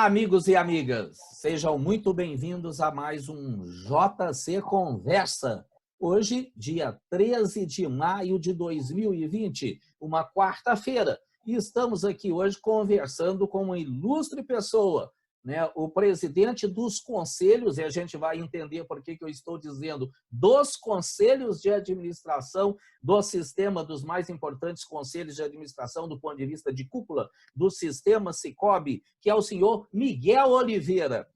Olá, amigos e amigas. Sejam muito bem-vindos a mais um JC Conversa. Hoje, dia 13 de maio de 2020, uma quarta-feira. E estamos aqui hoje conversando com uma ilustre pessoa, né? O presidente dos conselhos, e a gente vai entender por que eu estou dizendo dos conselhos de administração do sistema, dos mais importantes conselhos de administração do ponto de vista de cúpula do sistema Sicoob, que é o senhor Miguel Oliveira.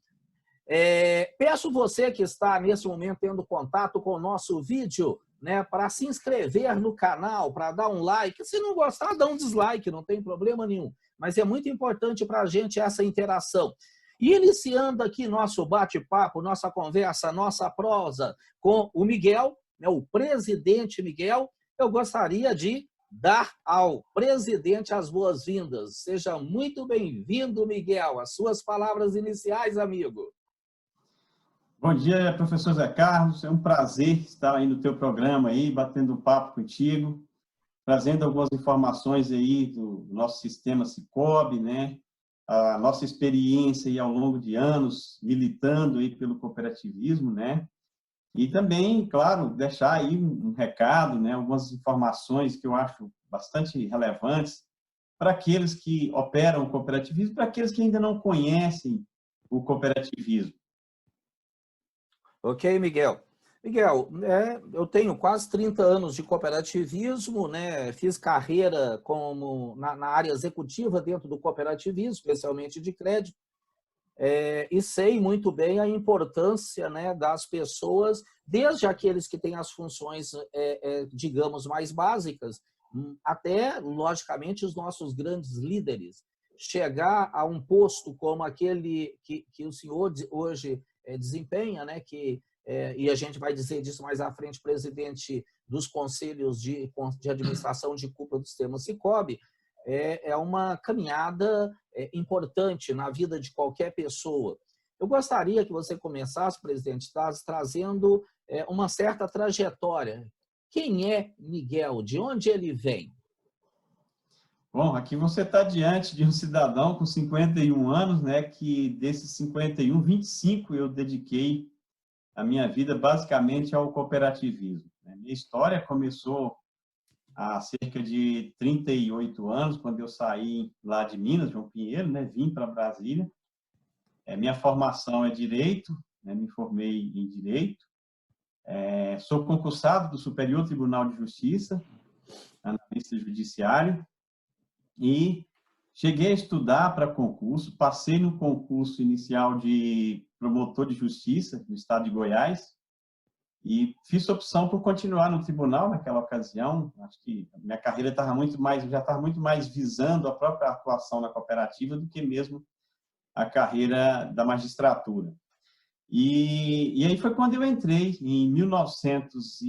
Peço você que está nesse momento tendo contato com o nosso vídeo, né, para se inscrever no canal, para dar um like. Se não gostar, dá um dislike, não tem problema nenhum. Mas é muito importante para a gente essa interação. E iniciando aqui nosso bate-papo, nossa conversa, nossa prosa com o Miguel, né, o presidente Miguel, eu gostaria de dar ao presidente as boas-vindas. Seja muito bem-vindo, Miguel. As suas palavras iniciais, amigo. Bom dia, professor Zé Carlos. É um prazer estar aí no teu programa, aí, batendo um papo contigo, trazendo algumas informações aí do nosso sistema Sicoob, né? A nossa experiência aí ao longo de anos militando aí pelo cooperativismo, né? E também, claro, deixar aí um recado, né? Algumas informações que eu acho bastante relevantes para aqueles que operam o cooperativismo, para aqueles que ainda não conhecem o cooperativismo. Ok, Miguel. Miguel, eu tenho quase 30 anos de cooperativismo, né? Fiz carreira na área executiva dentro do cooperativismo, especialmente de crédito, e sei muito bem a importância, né, das pessoas, desde aqueles que têm as funções, digamos, mais básicas, até, logicamente, os nossos grandes líderes. Chegar a um posto como aquele que o senhor hoje desempenha, né, e a gente vai dizer disso mais à frente, presidente dos conselhos de administração de cúpula do sistema Sicoob, é uma caminhada importante na vida de qualquer pessoa. Eu gostaria que você começasse, presidente, trazendo uma certa trajetória. Quem é Miguel? De onde ele vem? Bom, aqui você está diante de um cidadão com 51 anos, né, que desses 51, 25 eu dediquei a minha vida basicamente ao cooperativismo. Minha história começou há cerca de 38 anos, quando eu saí lá de Minas, João Pinheiro, né, vim para Brasília. Minha formação é Direito, né, me formei em Direito. Sou concursado do Superior Tribunal de Justiça, analista judiciário, e cheguei a estudar para concurso, passei no concurso inicial de promotor de justiça no estado de Goiás e fiz opção por continuar no tribunal naquela ocasião. Acho que a minha carreira já estava muito mais visando a própria atuação na cooperativa do que mesmo a carreira da magistratura. E aí foi quando eu entrei, em 1900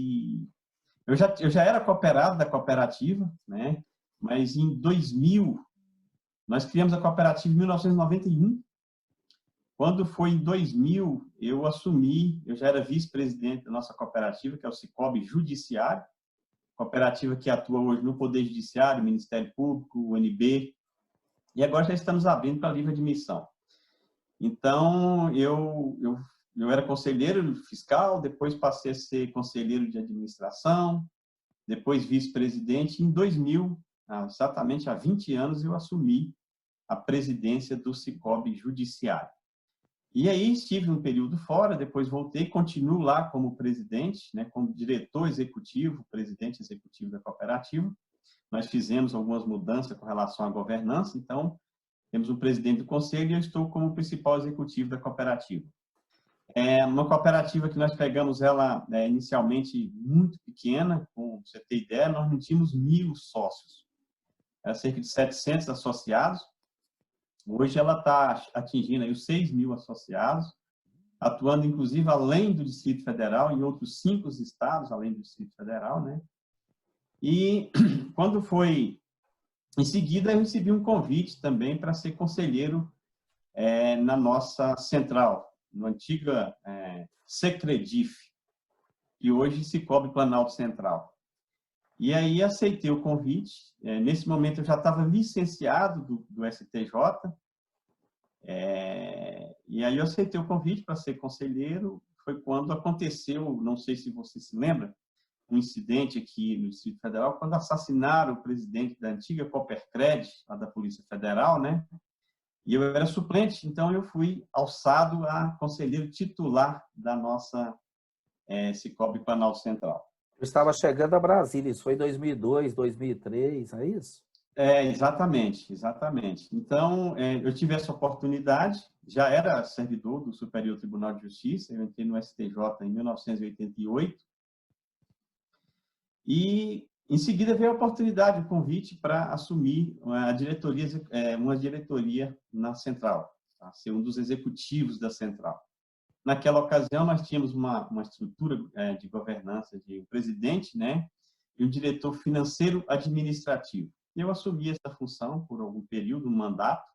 eu já era cooperado da cooperativa, né? Mas em 2000, nós criamos a cooperativa em 1991. Quando foi em 2000, eu já era vice-presidente da nossa cooperativa, que é o Sicoob Judiciário, cooperativa que atua hoje no Poder Judiciário, Ministério Público, UNB, e agora já estamos abrindo para livre admissão. Então, eu era conselheiro fiscal, depois passei a ser conselheiro de administração, depois vice-presidente. Em 2000, exatamente há 20 anos, eu assumi a presidência do Sicoob Judiciário. E aí estive um período fora, depois voltei, continuo lá como presidente, né, como diretor executivo, presidente executivo da cooperativa. Nós fizemos algumas mudanças com relação à governança, então temos um presidente do conselho e eu estou como principal executivo da cooperativa. É uma cooperativa que nós pegamos ela inicialmente muito pequena, com você ter ideia, nós não tínhamos 1.000 sócios. Era cerca de 700 associados. Hoje ela está atingindo aí os 6.000 associados, atuando inclusive além do Distrito Federal, em outros 5 estados, além do Distrito Federal, né? E quando foi em seguida, eu recebi um convite também para ser conselheiro na nossa central, no antiga Secredif, que hoje Sicoob Planalto Central. E aí aceitei o convite. Nesse momento eu já estava licenciado do STJ E aí eu aceitei o convite para ser conselheiro. Foi quando aconteceu, não sei se você se lembra, um incidente aqui no Distrito Federal, quando assassinaram o presidente da antiga Coopercred, lá da Polícia Federal, né? E eu era suplente, então eu fui alçado a conselheiro titular da nossa Cicobi Planalto Central. Eu estava chegando a Brasília, isso foi em 2002, 2003, é isso? Exatamente, exatamente. Então, eu tive essa oportunidade, já era servidor do Superior Tribunal de Justiça, eu entrei no STJ em 1988, e em seguida veio a oportunidade, o convite para assumir uma diretoria na Central, tá? Ser um dos executivos da Central. Naquela ocasião, nós tínhamos uma estrutura de governança de um presidente, né, e um diretor financeiro administrativo. Eu assumi essa função por algum período, um mandato,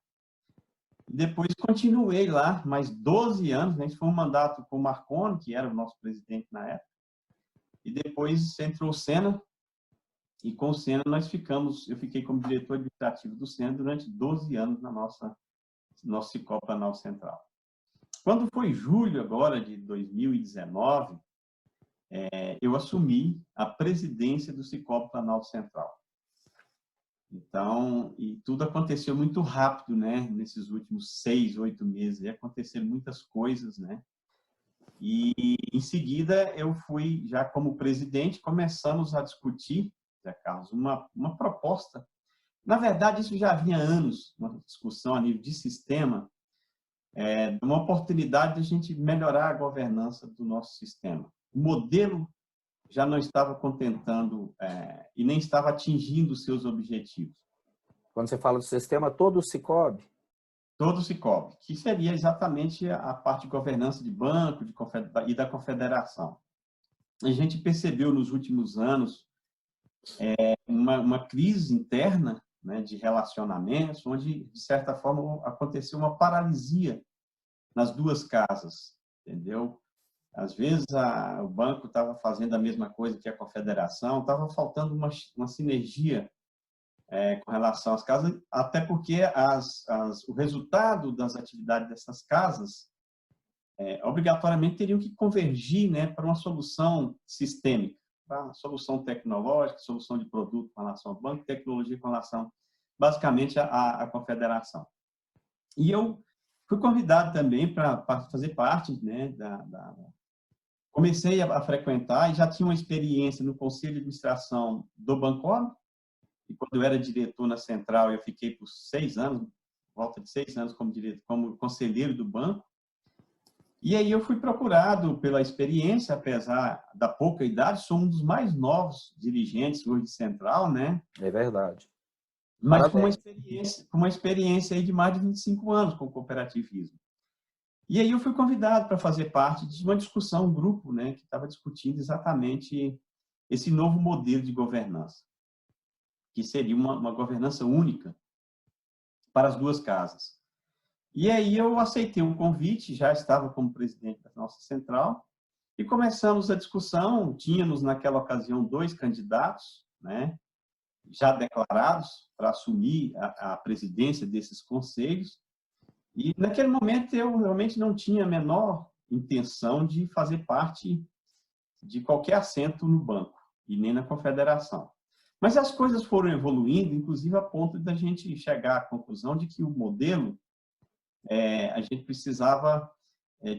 e depois continuei lá mais 12 anos, né, foi um mandato com o Marconi, que era o nosso presidente na época, e depois entrou o Sena, e com o Sena eu fiquei como diretor administrativo do Sena durante 12 anos na nosso Cicobi Planalto Central. Quando foi julho agora de 2019, eu assumi a presidência do Cicobi Planalto Central. Então, e tudo aconteceu muito rápido, né? Nesses últimos 6, 8 meses, aconteceram muitas coisas, né? E em seguida eu fui já como presidente, começamos a discutir, Zé Carlos, uma proposta. Na verdade, isso já havia anos, uma discussão a nível de sistema, uma oportunidade de a gente melhorar a governança do nosso sistema. O modelo já não estava contentando e nem estava atingindo os seus objetivos. Quando você fala do sistema, todo o Cicobi? Todo o Cicobi, que seria exatamente a parte de governança de banco e da confederação. A gente percebeu nos últimos anos uma crise interna, né, de relacionamentos, onde, de certa forma, aconteceu uma paralisia nas duas casas, entendeu? Às vezes o banco estava fazendo a mesma coisa que a confederação, estava faltando uma sinergia com relação às casas, até porque o resultado das atividades dessas casas obrigatoriamente teriam que convergir, né, para uma solução sistêmica, para uma solução tecnológica, solução de produto com relação ao banco, tecnologia com relação, basicamente, à confederação. E eu fui convidado também para fazer parte, né, comecei a frequentar e já tinha uma experiência no Conselho de Administração do Bancob, e quando eu era diretor na Central, eu fiquei por 6 anos, volta de 6 anos como conselheiro do banco. E aí eu fui procurado pela experiência, apesar da pouca idade, sou um dos mais novos dirigentes hoje de Central, né? É verdade. Mas Parabéns. com uma experiência aí de mais de 25 anos com o cooperativismo. E aí eu fui convidado para fazer parte de uma discussão, um grupo, né, que estava discutindo exatamente esse novo modelo de governança, que seria uma governança única para as duas casas. E aí eu aceitei o convite, já estava como presidente da nossa central, e começamos a discussão. Tínhamos, naquela ocasião, 2 candidatos, né, já declarados para assumir a presidência desses conselhos. E, naquele momento, eu realmente não tinha a menor intenção de fazer parte de qualquer assento no banco, e nem na confederação. Mas as coisas foram evoluindo, inclusive a ponto da gente chegar à conclusão de que o modelo, a gente precisava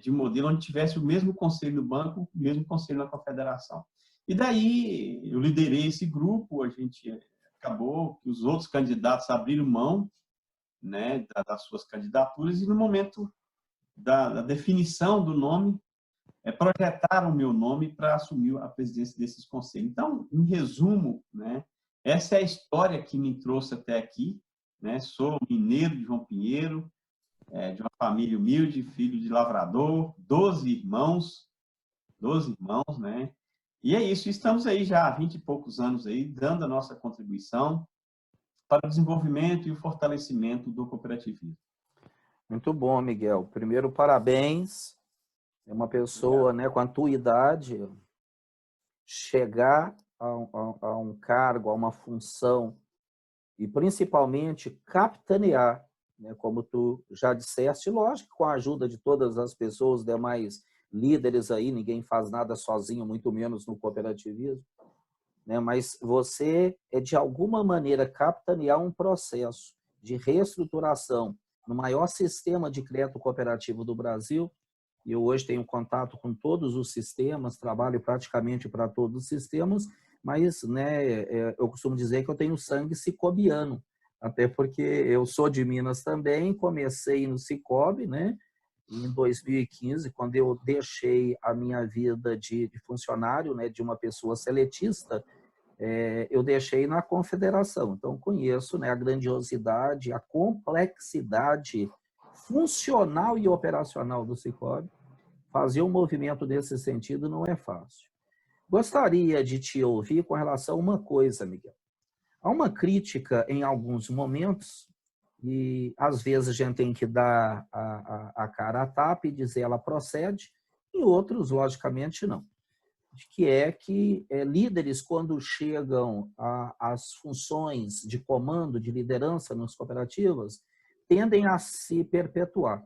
de um modelo onde tivesse o mesmo conselho no banco, o mesmo conselho na confederação. E daí eu liderei esse grupo, a gente acabou que os outros candidatos abriram mão, né, das suas candidaturas, e no momento da definição do nome, projetaram o meu nome para assumir a presidência desses conselhos. Então, em resumo, né, essa é a história que me trouxe até aqui, né? Sou mineiro de João Pinheiro, de uma família humilde, filho de lavrador, 12 irmãos, né? E é isso, estamos aí já há 20 e poucos anos aí, dando a nossa contribuição para o desenvolvimento e o fortalecimento do cooperativismo. Muito bom, Miguel. Primeiro, parabéns. É uma pessoa, né, com a tua idade, chegar a um cargo, a uma função, e principalmente capitanear né, como tu já disseste, lógico, com a ajuda de todas as pessoas, demais líderes aí, ninguém faz nada sozinho, muito menos no cooperativismo, né, mas você é, de alguma maneira, capitanear um processo de reestruturação no maior sistema de crédito cooperativo do Brasil. E eu hoje tenho contato com todos os sistemas, trabalho praticamente para todos os sistemas, mas, né, eu costumo dizer que eu tenho sangue cicobiano, até porque eu sou de Minas também, comecei no Cicobi, né, em 2015, quando eu deixei a minha vida de funcionário, né, de uma pessoa seletista, eu deixei na Confederação. Então, conheço, né, a grandiosidade, a complexidade funcional e operacional do Cicobi. Fazer um movimento nesse sentido não é fácil. Gostaria de te ouvir com relação a uma coisa, Miguel. Há uma crítica em alguns momentos, e às vezes a gente tem que dar a cara a tapa e dizer ela procede, em outros, logicamente, não. Que é que líderes, quando chegam às funções de comando, de liderança nas cooperativas, tendem a se perpetuar.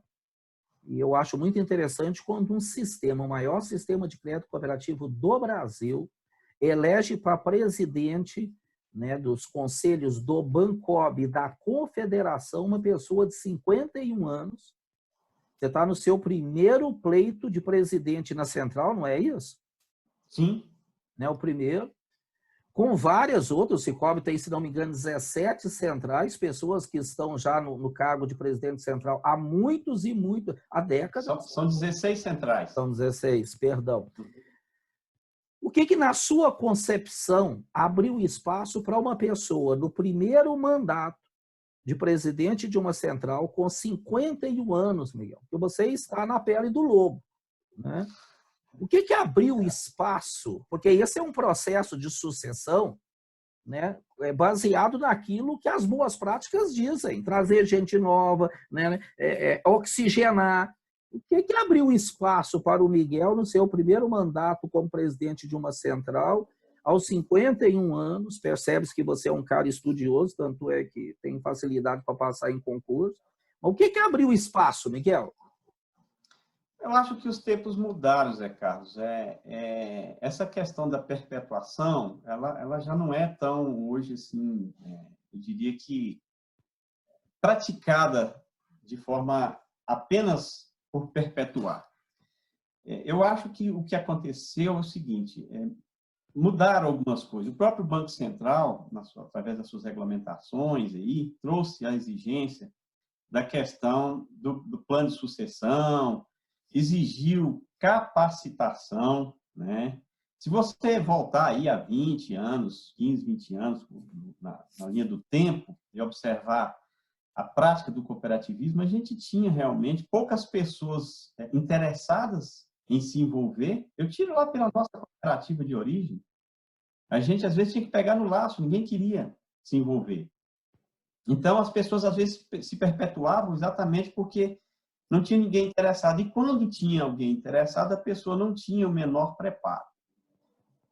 E eu acho muito interessante quando um sistema, o maior sistema de crédito cooperativo do Brasil, elege para presidente, né, dos conselhos do Bancob e da Confederação uma pessoa de 51 anos. Você está no seu primeiro pleito de presidente na Central, não é isso? Sim. Né, o primeiro. Com várias outras, o Cicobi tem, se não me engano, 17 centrais, pessoas que estão já no cargo de presidente central há muitos e muitos, há décadas. São 16 centrais. São 16, perdão. O que na sua concepção abriu espaço para uma pessoa no primeiro mandato de presidente de uma central com 51 anos, Miguel? Porque você está na pele do lobo, né? O que abriu espaço? Porque esse é um processo de sucessão, né, baseado naquilo que as boas práticas dizem, trazer gente nova, né, oxigenar. O que abriu espaço para o Miguel no seu primeiro mandato como presidente de uma central, aos 51 anos? Percebe-se que você é um cara estudioso, tanto é que tem facilidade para passar em concurso. Mas o que abriu espaço, Miguel? Eu acho que os tempos mudaram, Zé Carlos. Essa questão da perpetuação, ela já não é tão, hoje, assim, eu diria que praticada de forma apenas por perpetuar. Eu acho que o que aconteceu é o seguinte, mudaram algumas coisas. O próprio Banco Central, através das suas regulamentações, aí, trouxe a exigência da questão do plano de sucessão, exigiu capacitação, né? Se você voltar aí a 20 anos, 15, 20 anos, na linha do tempo, e observar a prática do cooperativismo, a gente tinha realmente poucas pessoas interessadas em se envolver. Eu tiro lá pela nossa cooperativa de origem, a gente às vezes tinha que pegar no laço, ninguém queria se envolver. Então, as pessoas às vezes se perpetuavam exatamente porque não tinha ninguém interessado. E quando tinha alguém interessado, a pessoa não tinha o menor preparo.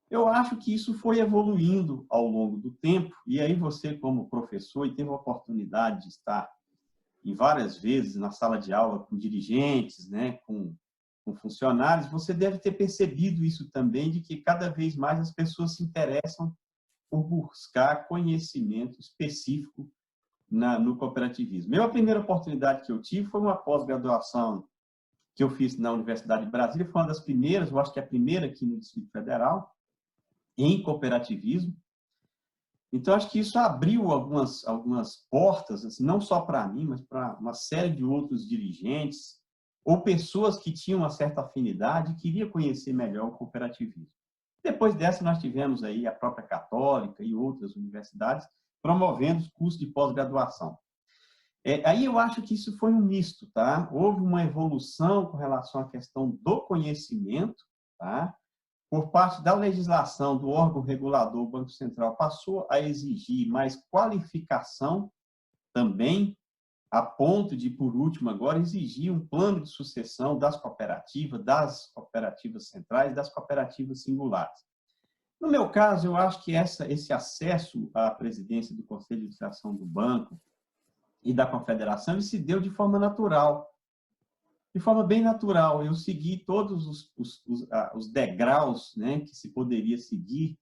Eu acho que isso foi evoluindo ao longo do tempo. E aí você, como professor, e teve a oportunidade de estar em várias vezes na sala de aula com dirigentes, né, com funcionários, você deve ter percebido isso também, de que cada vez mais as pessoas se interessam por buscar conhecimento específico no cooperativismo. A primeira oportunidade que eu tive foi uma pós-graduação que eu fiz na Universidade de Brasília, foi uma das primeiras, eu acho que é a primeira aqui no Distrito Federal, em cooperativismo. Então, acho que isso abriu algumas portas, assim, não só para mim, mas para uma série de outros dirigentes ou pessoas que tinham uma certa afinidade e queriam conhecer melhor o cooperativismo. Depois dessa, nós tivemos aí a própria Católica e outras universidades promovendo os cursos de pós-graduação. Aí eu acho que isso foi um misto, tá? Houve uma evolução com relação à questão do conhecimento, tá? Por parte da legislação do órgão regulador, o Banco Central passou a exigir mais qualificação também, a ponto de, por último, agora exigir um plano de sucessão das cooperativas centrais, das cooperativas singulares. No meu caso, eu acho que esse acesso à presidência do Conselho de Administração do banco, e da confederação, ele se deu de forma natural, de forma bem natural. Eu segui todos os degraus, né, que se poderia seguir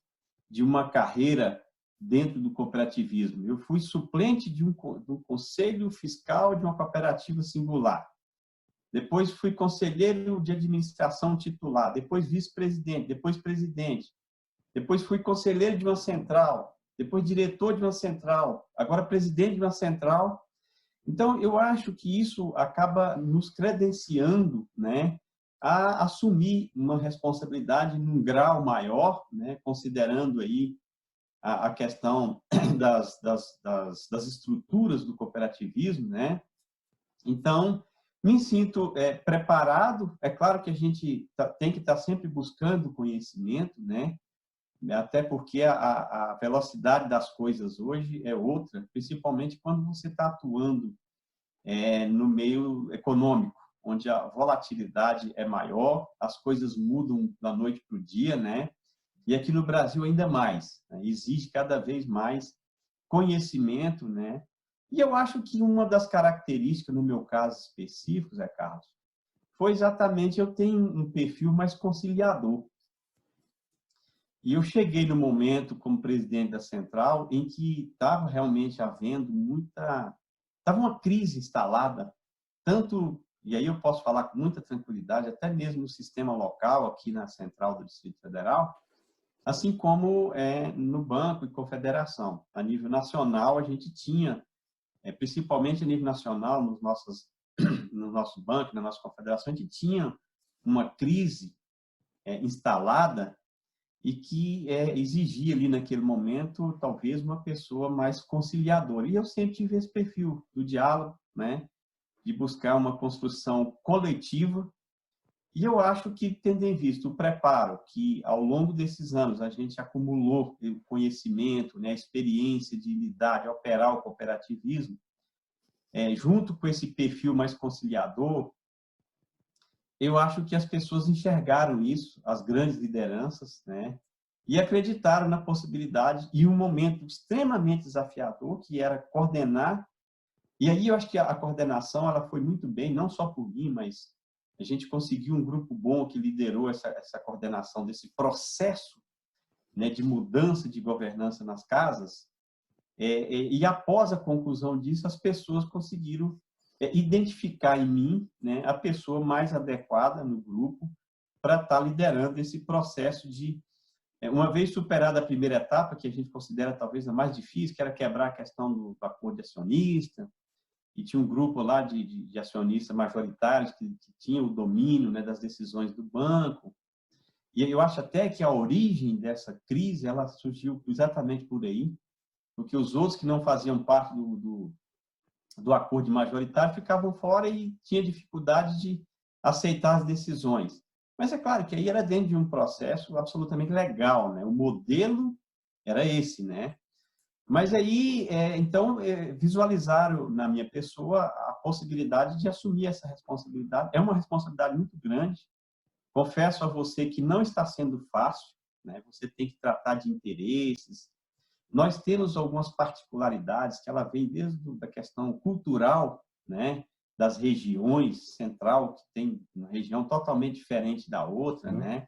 de uma carreira dentro do cooperativismo. Eu fui suplente do conselho fiscal de uma cooperativa singular. Depois fui conselheiro de administração titular, depois vice-presidente, depois presidente. Depois fui conselheiro de uma central, depois diretor de uma central, agora presidente de uma central. Então, eu acho que isso acaba nos credenciando, né, a assumir uma responsabilidade num grau maior, né, considerando aí a questão das estruturas do cooperativismo, né? Então, me sinto preparado. É claro que a gente tem que estar sempre buscando conhecimento, né? Até porque a velocidade das coisas hoje é outra, principalmente quando você está atuando no meio econômico, onde a volatilidade é maior, as coisas mudam da noite para o dia, né? E aqui no Brasil ainda mais, né? Exige cada vez mais conhecimento, né? E eu acho que uma das características, no meu caso específico, Zé Carlos, foi exatamente eu tenho um perfil mais conciliador. E eu cheguei no momento, como presidente da Central, em que estava realmente havendo estava uma crise instalada, tanto, e aí eu posso falar com muita tranquilidade, até mesmo no sistema local, aqui na Central do Distrito Federal, assim como no Banco e Confederação. A nível nacional, a gente tinha, principalmente a nível nacional, no nosso banco, na nossa confederação, a gente tinha uma crise instalada e que exigia ali naquele momento, talvez, uma pessoa mais conciliadora. E eu sempre tive esse perfil do diálogo, né, de buscar uma construção coletiva. E eu acho que, tendo em vista o preparo que, ao longo desses anos, a gente acumulou o conhecimento, né, a experiência de lidar, de operar o cooperativismo, junto com esse perfil mais conciliador, eu acho que as pessoas enxergaram isso, as grandes lideranças, né, e acreditaram na possibilidade e um momento extremamente desafiador, que era coordenar. E aí eu acho que a coordenação ela foi muito bem, não só por mim, mas a gente conseguiu um grupo bom que liderou essa coordenação desse processo, né, de mudança de governança nas casas. E após a conclusão disso, as pessoas conseguiram identificar em mim, né, a pessoa mais adequada no grupo para estar liderando esse processo de, uma vez superada a primeira etapa, que a gente considera talvez a mais difícil, que era quebrar a questão do acordo de acionista, e tinha um grupo lá de acionistas majoritários que tinham o domínio, né, das decisões do banco. E eu acho até que a origem dessa crise ela surgiu exatamente por aí, porque os outros que não faziam parte do acordo majoritário ficavam fora e tinha dificuldade de aceitar as decisões. Mas é claro que aí era dentro de um processo absolutamente legal, né? O modelo era esse, né? Mas aí, então, visualizaram na minha pessoa a possibilidade de assumir essa responsabilidade. É uma responsabilidade muito grande. Confesso a você que não está sendo fácil, né? Você tem que tratar de interesses. Nós temos algumas particularidades que ela vem desde a questão cultural, né? Das regiões, central, que tem uma região totalmente diferente da outra, né?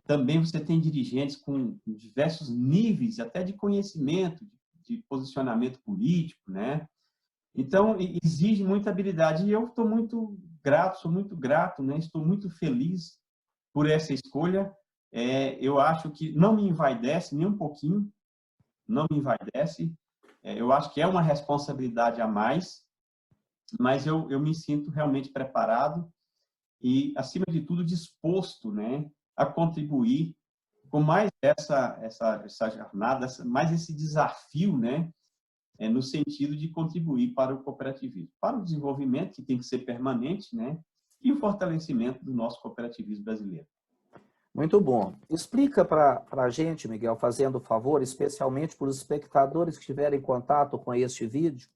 Também você tem dirigentes com diversos níveis, até de conhecimento, de posicionamento político, né? Então, exige muita habilidade. E eu estou muito grato, sou muito grato, né? Estou muito feliz por essa escolha. Eu acho que não me envaidece nem um pouquinho, não me envaidece. Eu acho que é uma responsabilidade a mais, mas eu me sinto realmente preparado e, acima de tudo, disposto, né, a contribuir com mais essa jornada, mais esse desafio, né, no sentido de contribuir para o cooperativismo, para o desenvolvimento, que tem que ser permanente, né, e o fortalecimento do nosso cooperativismo brasileiro. Muito bom. Explica para a gente, Miguel, fazendo favor, especialmente para os espectadores que tiverem contato com este vídeo,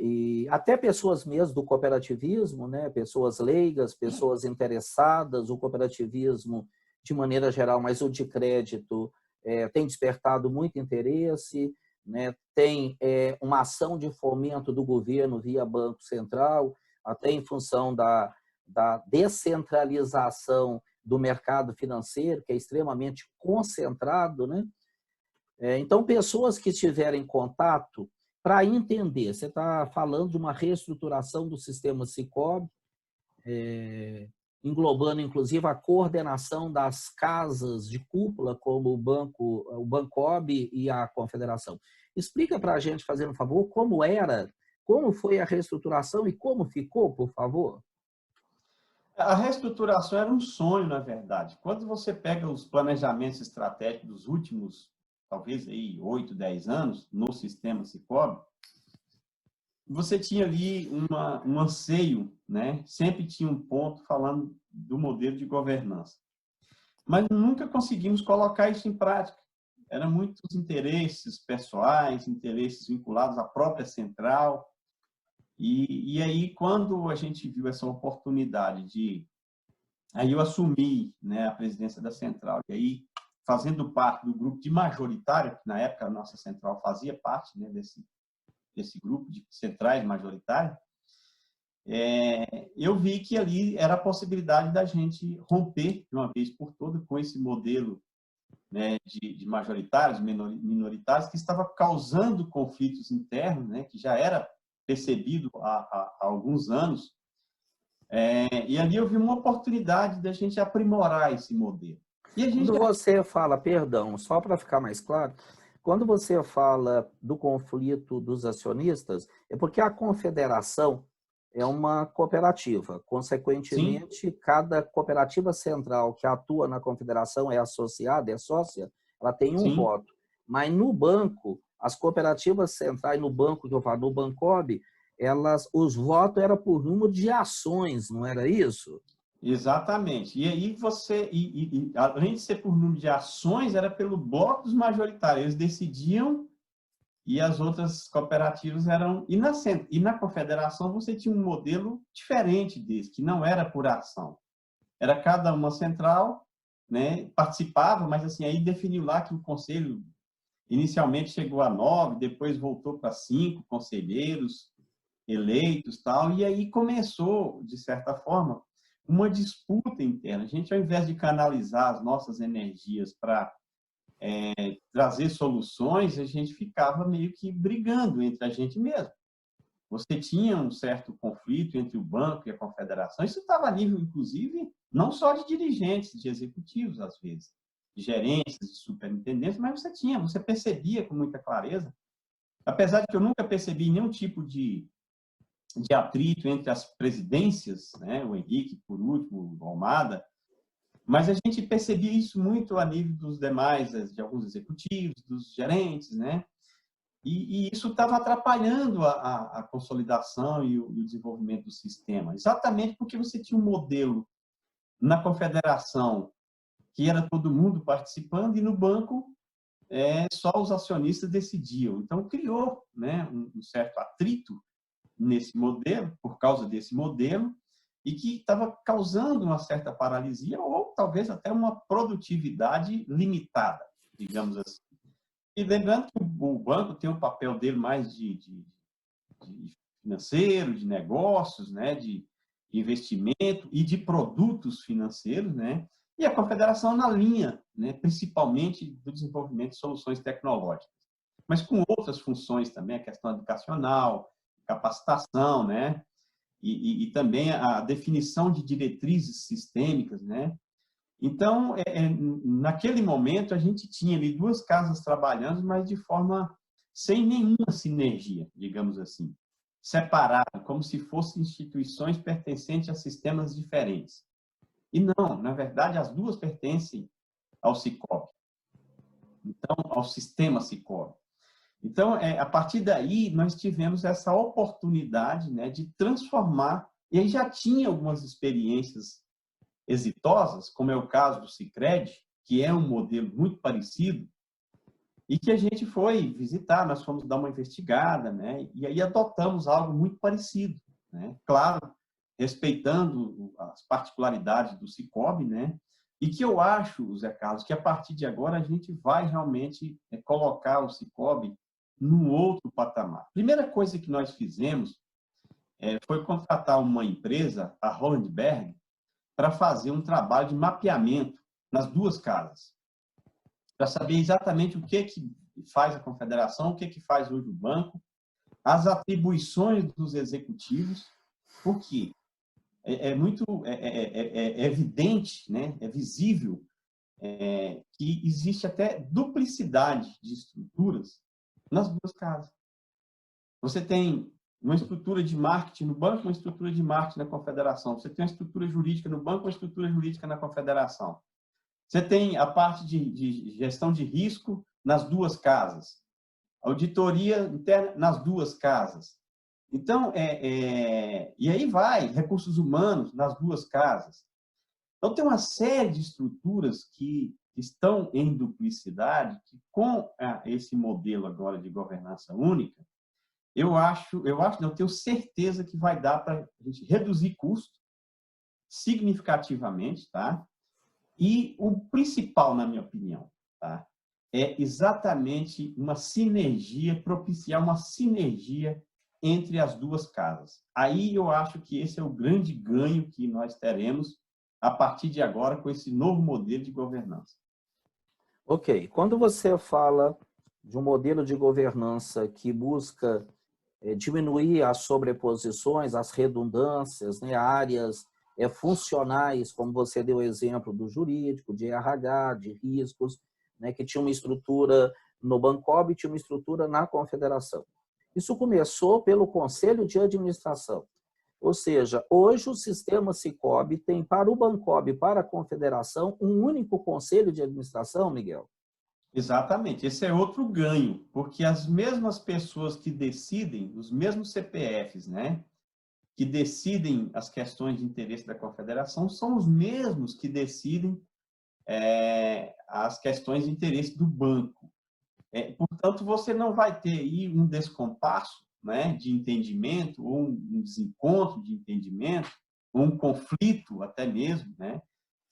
e até pessoas mesmo do cooperativismo, né? Pessoas leigas, pessoas interessadas, o cooperativismo de maneira geral, mas o de crédito tem despertado muito interesse, né? Tem uma ação de fomento do governo via Banco Central, até em função da descentralização do mercado financeiro, que é extremamente concentrado, né? Então, pessoas que tiverem contato, para entender, você está falando de uma reestruturação do sistema Sicoob, englobando, inclusive, a coordenação das casas de cúpula, como o Bancob e a Confederação. Explica para a gente, fazendo um favor, como foi a reestruturação e como ficou, por favor? A reestruturação era um sonho, na verdade. Quando você pega os planejamentos estratégicos dos últimos, talvez aí 8, 10 anos, no sistema Sicoob, você tinha ali um anseio, né? Sempre tinha um ponto falando do modelo de governança. Mas nunca conseguimos colocar isso em prática. Eram muitos interesses pessoais, interesses vinculados à própria central. E aí, quando a gente viu essa oportunidade Aí eu assumi, né, a presidência da central. E aí, fazendo parte do grupo de majoritário, que na época a nossa central fazia parte, né, desse grupo de centrais majoritárias, eu vi que ali era a possibilidade da gente romper, de uma vez por todas, com esse modelo, né, de majoritários, minoritários, que estava causando conflitos internos, né, que já era percebido há alguns anos. E ali eu vi uma oportunidade da gente aprimorar esse modelo. E a gente Quando você fala, perdão, só para ficar mais claro, quando você fala do conflito dos acionistas, é porque a confederação é uma cooperativa. Sim, Consequentemente, cada cooperativa central que atua na confederação é associada, é sócia, ela tem um sim. voto. Mas no banco, as cooperativas centrais, no banco que eu falo, no Bancob, os votos eram por número de ações, não era isso? Exatamente. E aí além de ser por número de ações, era pelo bloco dos majoritários. Eles decidiam e as outras cooperativas eram... E na confederação você tinha um modelo diferente desse, que não era por ação. Era cada uma central, né, participava, mas assim, aí definiu lá que o conselho inicialmente chegou a 9, depois voltou para 5 conselheiros eleitos, tal, e aí começou, de certa forma, uma disputa interna. A gente, ao invés de canalizar as nossas energias para trazer soluções, a gente ficava meio que brigando entre a gente mesmo. Você tinha um certo conflito entre o banco e a confederação. Isso estava a nível, inclusive, não só de dirigentes, de executivos, às vezes, de gerências, de superintendentes, mas você percebia com muita clareza. Apesar de que eu nunca percebi nenhum tipo de atrito entre as presidências, né? O Henrique, por último, o Almada, mas a gente percebia isso muito a nível dos demais, de alguns executivos, dos gerentes, né? E isso estava atrapalhando a consolidação e o desenvolvimento do sistema, exatamente porque você tinha um modelo na confederação que era todo mundo participando e no banco só os acionistas decidiam. Então, criou, né, um certo atrito nesse modelo, por causa desse modelo, e que estava causando uma certa paralisia ou talvez até uma produtividade limitada, digamos assim. E lembrando que o banco tem um papel dele mais de financeiro, de negócios, né, de investimento e de produtos financeiros, né, e a confederação na linha, né, principalmente do desenvolvimento de soluções tecnológicas, mas com outras funções também, a questão educacional, capacitação, né, e também a definição de diretrizes sistêmicas, né. Então, naquele momento, a gente tinha ali duas casas trabalhando, mas de forma sem nenhuma sinergia, digamos assim, separado, como se fossem instituições pertencentes a sistemas diferentes. E não, na verdade, as duas pertencem ao Sicoob, então, ao sistema Sicoob. Então, a partir daí, nós tivemos essa oportunidade, né, de transformar, e aí já tinha algumas experiências exitosas, como é o caso do Sicredi, que é um modelo muito parecido, e que a gente foi visitar, nós fomos dar uma investigada, né, e aí adotamos algo muito parecido, né, claro, respeitando as particularidades do Sicoob, né, e que eu acho, Zé Carlos, que a partir de agora a gente vai realmente colocar o Sicoob num outro patamar. A primeira coisa que nós fizemos foi contratar uma empresa, a Hollenberg, para fazer um trabalho de mapeamento nas duas casas, para saber exatamente o que faz a confederação, o que faz hoje o banco, as atribuições dos executivos, porque é evidente, né? É visível que existe até duplicidade de estruturas nas duas casas. Você tem uma estrutura de marketing no banco, uma estrutura de marketing na confederação. Você tem uma estrutura jurídica no banco, uma estrutura jurídica na confederação. Você tem a parte de gestão de risco nas duas casas. Auditoria interna nas duas casas. Então, e aí vai, recursos humanos nas duas casas. Então, tem uma série de estruturas que estão em duplicidade, que com esse modelo agora de governança única, eu tenho certeza que vai dar para a gente reduzir custo significativamente, tá? E o principal, na minha opinião, tá? É exatamente uma sinergia, propiciar uma sinergia entre as duas casas. Aí eu acho que esse é o grande ganho que nós teremos a partir de agora com esse novo modelo de governança. Ok. Quando você fala de um modelo de governança que busca diminuir as sobreposições, as redundâncias, né, áreas funcionais, como você deu o exemplo do jurídico, de RH, de riscos, né, que tinha uma estrutura no Bancob e tinha uma estrutura na Confederação. Isso começou pelo Conselho de Administração. Ou seja, hoje o sistema Sicob tem para o Bancob e para a Confederação um único Conselho de Administração, Miguel? Exatamente. Esse é outro ganho, porque as mesmas pessoas que decidem, os mesmos CPFs, né, que decidem as questões de interesse da Confederação, são os mesmos que decidem as questões de interesse do banco. Portanto, você não vai ter aí um descompasso, né, de entendimento, ou um desencontro de entendimento, ou um conflito até mesmo, né,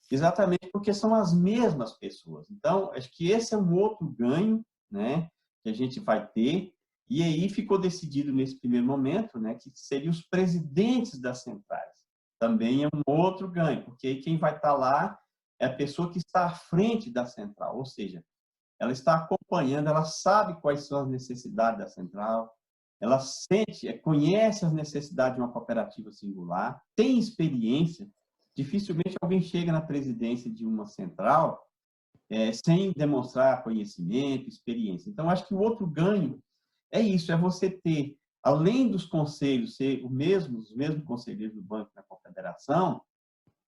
exatamente porque são as mesmas pessoas. Então, acho que esse é um outro ganho, né, que a gente vai ter, e aí ficou decidido nesse primeiro momento, né, que seriam os presidentes das centrais. Também é um outro ganho, porque aí quem vai estar lá é a pessoa que está à frente da central, ou seja, ela está acompanhando, ela sabe quais são as necessidades da central, ela conhece as necessidades de uma cooperativa singular, tem experiência. Dificilmente alguém chega na presidência de uma central sem demonstrar conhecimento, experiência. Então, acho que o outro ganho é isso, é você ter, além dos conselhos ser os mesmos conselheiros do banco da Confederação.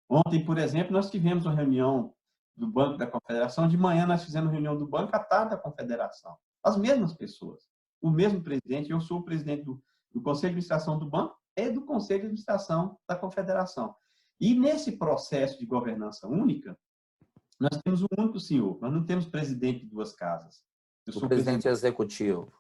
Ontem, por exemplo, nós tivemos uma reunião do Banco da Confederação, de manhã nós fizemos reunião do banco, à tarde da Confederação. As mesmas pessoas, o mesmo presidente, eu sou o presidente do Conselho de Administração do banco e do Conselho de Administração da Confederação. E nesse processo de governança única, nós temos um único senhor, nós não temos presidente de duas casas. Eu sou o presidente executivo.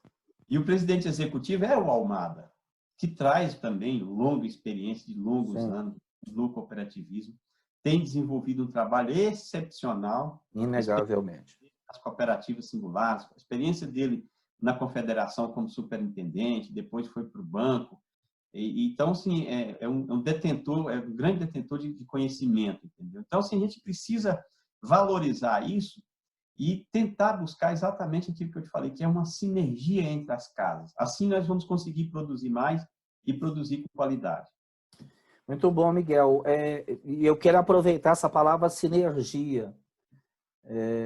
E o presidente executivo é o Almada, que traz também longa experiência de longos anos no cooperativismo, tem desenvolvido um trabalho excepcional. Inegavelmente. As cooperativas singulares, a experiência dele na Confederação como superintendente, depois foi para o banco. Então, assim, é um detentor, é um grande detentor de conhecimento, entendeu? Então, assim, a gente precisa valorizar isso e tentar buscar exatamente aquilo que eu te falei, que é uma sinergia entre as casas. Assim, nós vamos conseguir produzir mais e produzir com qualidade. Muito bom, Miguel. E eu quero aproveitar essa palavra sinergia.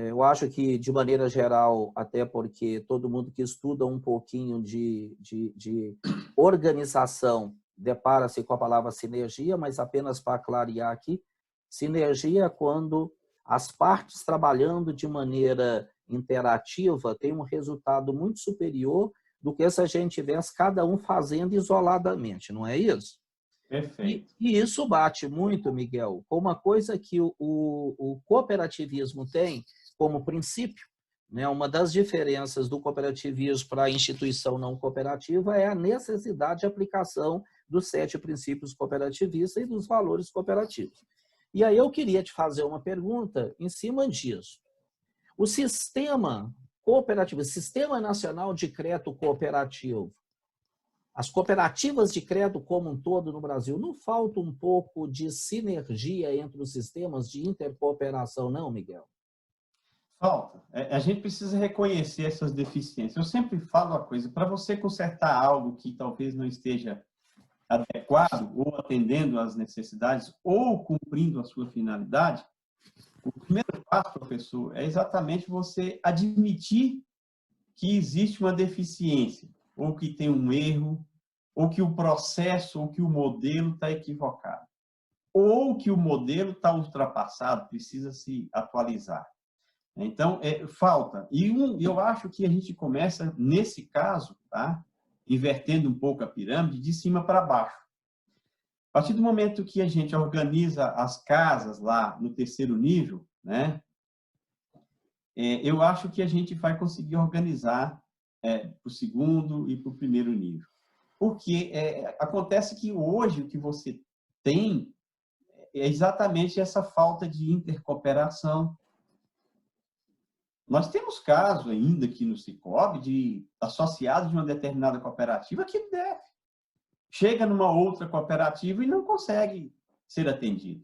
Eu acho que, de maneira geral, até porque todo mundo que estuda um pouquinho de organização depara-se com a palavra sinergia, mas apenas para clarear aqui, sinergia é quando as partes trabalhando de maneira interativa têm um resultado muito superior do que se a gente tivesse cada um fazendo isoladamente, não é isso? Perfeito. E isso bate muito, Miguel, com uma coisa que o cooperativismo tem como princípio, né? Uma das diferenças do cooperativismo para a instituição não cooperativa é a necessidade de aplicação dos 7 princípios cooperativistas e dos valores cooperativos. E aí eu queria te fazer uma pergunta em cima disso. O sistema cooperativas, Sistema Nacional de Crédito Cooperativo, as cooperativas de crédito como um todo no Brasil, não falta um pouco de sinergia entre os sistemas de intercooperação, não, Miguel? Falta. A gente precisa reconhecer essas deficiências. Eu sempre falo uma coisa, para você consertar algo que talvez não esteja adequado ou atendendo às necessidades ou cumprindo a sua finalidade, o primeiro passo, professor, é exatamente você admitir que existe uma deficiência, ou que tem um erro, ou que o processo, ou que o modelo está equivocado, ou que o modelo está ultrapassado, precisa se atualizar. Então, falta. E eu acho que a gente começa, nesse caso, tá? Invertendo um pouco a pirâmide, de cima para baixo. A partir do momento que a gente organiza as casas lá no terceiro nível, né? Eu acho que a gente vai conseguir organizar para o segundo e para o primeiro nível. Porque acontece que hoje o que você tem é exatamente essa falta de intercooperação. Nós temos casos ainda aqui no Sicoob de associados de uma determinada cooperativa que deve. Chega numa outra cooperativa e não consegue ser atendido.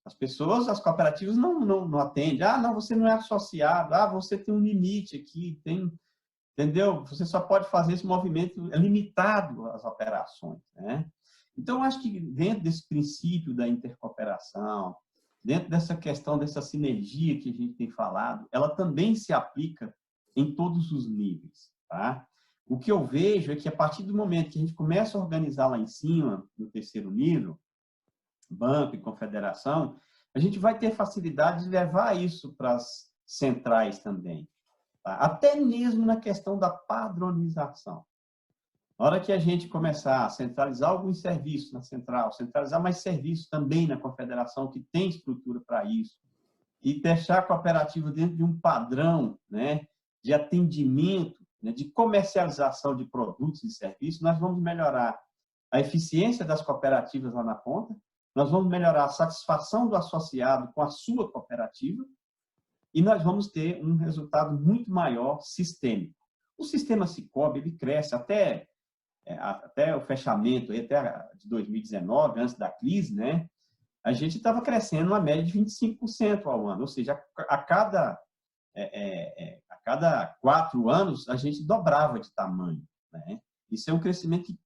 As pessoas, as cooperativas não atendem. Ah, não, você não é associado. Ah, você tem um limite aqui, entendeu? Você só pode fazer esse movimento limitado às operações, né? Então, eu acho que dentro desse princípio da intercooperação, dentro dessa questão, dessa sinergia que a gente tem falado, ela também se aplica em todos os níveis, tá? O que eu vejo é que a partir do momento que a gente começa a organizar lá em cima, no terceiro nível, banco e confederação, a gente vai ter facilidade de levar isso para as centrais também, tá? Até mesmo na questão da padronização. Na hora que a gente começar a centralizar alguns serviços na central, centralizar mais serviços também na confederação, que tem estrutura para isso, e deixar a cooperativa dentro de um padrão, né, de atendimento, né, de comercialização de produtos e serviços, nós vamos melhorar a eficiência das cooperativas lá na ponta, nós vamos melhorar a satisfação do associado com a sua cooperativa e nós vamos ter um resultado muito maior sistêmico. O sistema Sicoob, ele cresce até o fechamento, até de 2019, antes da crise, né? A gente estava crescendo uma média de 25% ao ano, ou seja, a cada 4 anos a gente dobrava de tamanho, né? Isso é um crescimento que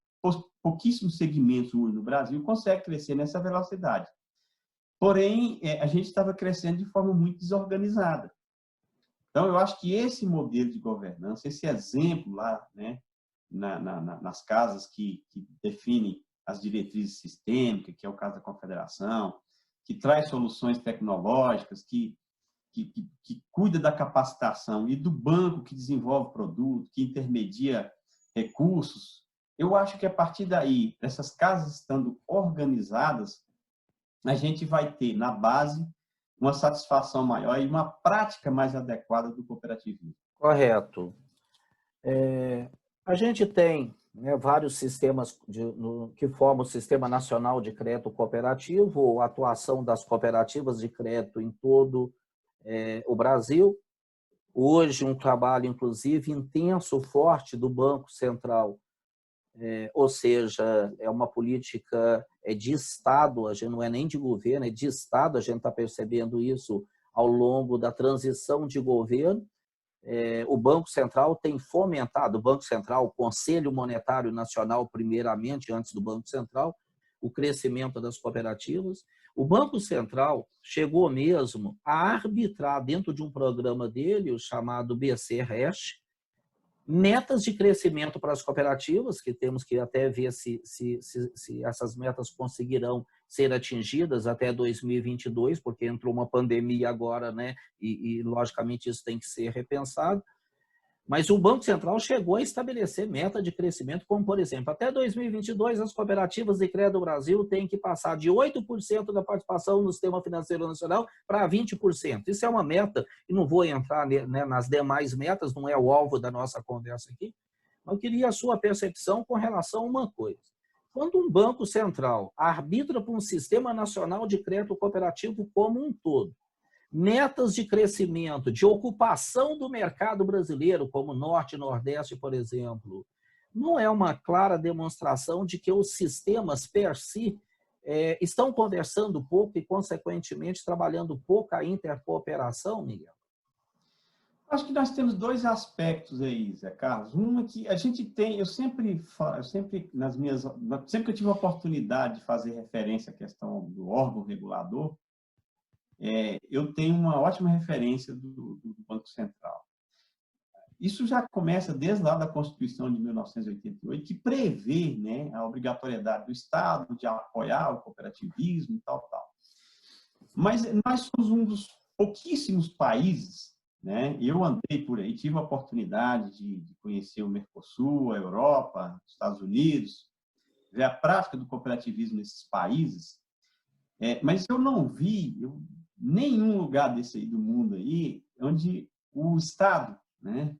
pouquíssimos segmentos no Brasil conseguem crescer nessa velocidade. Porém, a gente estava crescendo de forma muito desorganizada. Então, eu acho que esse modelo de governança, esse exemplo lá, né, nas casas que definem as diretrizes sistêmicas, que é o caso da confederação, que traz soluções tecnológicas, que cuida da capacitação, e do banco que desenvolve produto, que intermedia recursos. Eu acho que a partir daí, essas casas estando organizadas, a gente vai ter na base uma satisfação maior e uma prática mais adequada do cooperativismo. Correto. A gente tem, né, vários sistemas que formam o Sistema Nacional de Crédito Cooperativo, a atuação das cooperativas de crédito em todo o Brasil. Hoje, um trabalho, inclusive, intenso, forte do Banco Central, ou seja, é uma política de Estado, a gente não é nem de governo, é de Estado, a gente está percebendo isso ao longo da transição de governo. O Banco Central tem fomentado, o Banco Central, o Conselho Monetário Nacional, primeiramente, antes do Banco Central, o crescimento das cooperativas. O Banco Central chegou mesmo a arbitrar, dentro de um programa dele, o chamado BC-REST, metas de crescimento para as cooperativas, que temos que até ver se essas metas conseguirão ser atingidas até 2022, porque entrou uma pandemia agora, né? E logicamente isso tem que ser repensado. Mas o Banco Central chegou a estabelecer meta de crescimento, como, por exemplo, até 2022, as cooperativas de crédito do Brasil têm que passar de 8% da participação no sistema financeiro nacional para 20%. Isso é uma meta, e não vou entrar, né, nas demais metas, não é o alvo da nossa conversa aqui, mas eu queria a sua percepção com relação a uma coisa. Quando um Banco Central arbitra para um sistema nacional de crédito cooperativo como um todo, metas de crescimento, de ocupação do mercado brasileiro, como Norte e Nordeste, por exemplo, não é uma clara demonstração de que os sistemas per si estão conversando pouco e, consequentemente, trabalhando pouco a intercooperação, Miguel? Acho que nós temos dois aspectos aí, Zé Carlos. Um é que a gente tem, sempre que eu tive a oportunidade de fazer referência à questão do órgão regulador, eu tenho uma ótima referência do Banco Central. Isso já começa desde lá da Constituição de 1988, que prevê, né, a obrigatoriedade do Estado de apoiar o cooperativismo e tal. Mas nós somos um dos pouquíssimos países, né? Eu andei por aí, tive a oportunidade de conhecer o Mercosul, a Europa, os Estados Unidos, ver a prática do cooperativismo nesses países, mas eu não vi nenhum lugar desse aí do mundo aí onde o Estado, né,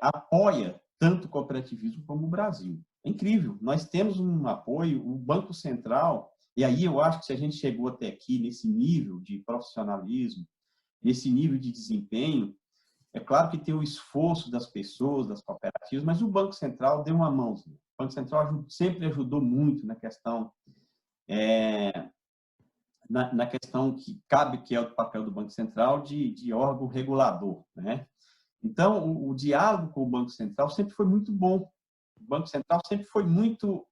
apoia tanto o cooperativismo como o Brasil. É incrível, nós temos um apoio, o Banco Central, e aí eu acho que se a gente chegou até aqui nesse nível de profissionalismo, nesse nível de desempenho, é claro que tem o esforço das pessoas, das cooperativas, mas o Banco Central deu uma mãozinha. O Banco Central sempre ajudou muito na questão na questão que cabe, que é o papel do Banco Central de órgão regulador, né? Então, o diálogo com o Banco Central sempre foi muito bom. O Banco Central sempre foi muito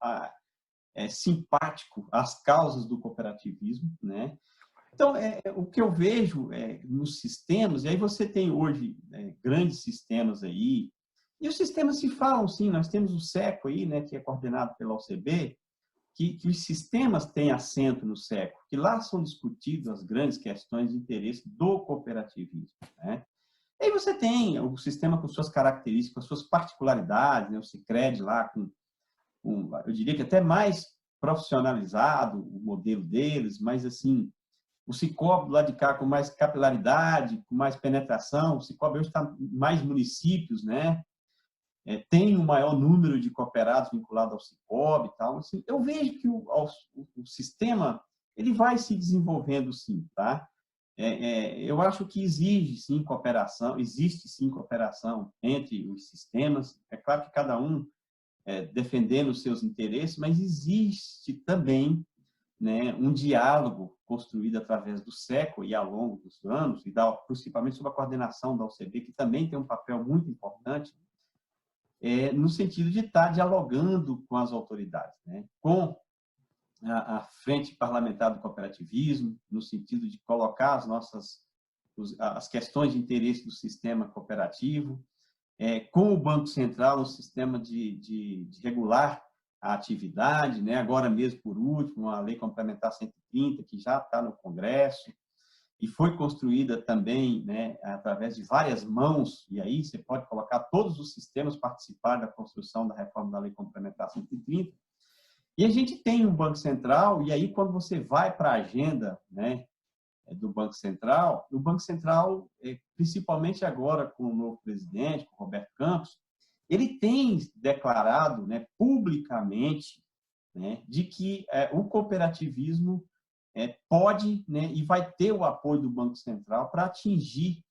simpático às causas do cooperativismo, né? Então, o que eu vejo nos sistemas, e aí você tem hoje grandes sistemas aí, e os sistemas se falam, sim, nós temos o SECO aí, né, que é coordenado pela OCB, que os sistemas têm assento no SECO, que lá são discutidas as grandes questões de interesse do cooperativismo, né? Aí você tem o sistema com suas características, com suas particularidades, né? O Sicredi lá eu diria que até mais profissionalizado o modelo deles, mas assim, o Sicoob lá de cá com mais capilaridade, com mais penetração, o Sicoob hoje está em mais municípios, né? Tem um maior número de cooperados vinculados ao Sicoob e tal. Assim, eu vejo que o sistema ele vai se desenvolvendo, sim, tá? Eu acho que existe sim cooperação entre os sistemas. É claro que cada um defendendo os seus interesses, mas existe também, né, um diálogo construído através do SECO e ao longo dos anos, e principalmente sob a coordenação da OCB, que também tem um papel muito importante, no sentido de estar dialogando com as autoridades, né, com a Frente Parlamentar do Cooperativismo, no sentido de colocar as questões de interesse do sistema cooperativo, com o Banco Central, um sistema de regular a atividade, né? Agora mesmo, por último, a Lei Complementar 130, que já está no Congresso, e foi construída também, né, através de várias mãos, e aí você pode colocar todos os sistemas participar da construção da reforma da Lei Complementar 130. E a gente tem um Banco Central, e aí quando você vai para a agenda, né, do Banco Central, o Banco Central, principalmente agora com o novo presidente, com o Roberto Campos, ele tem declarado, né, publicamente, né, de que o cooperativismo pode, né, e vai ter o apoio do Banco Central para atingir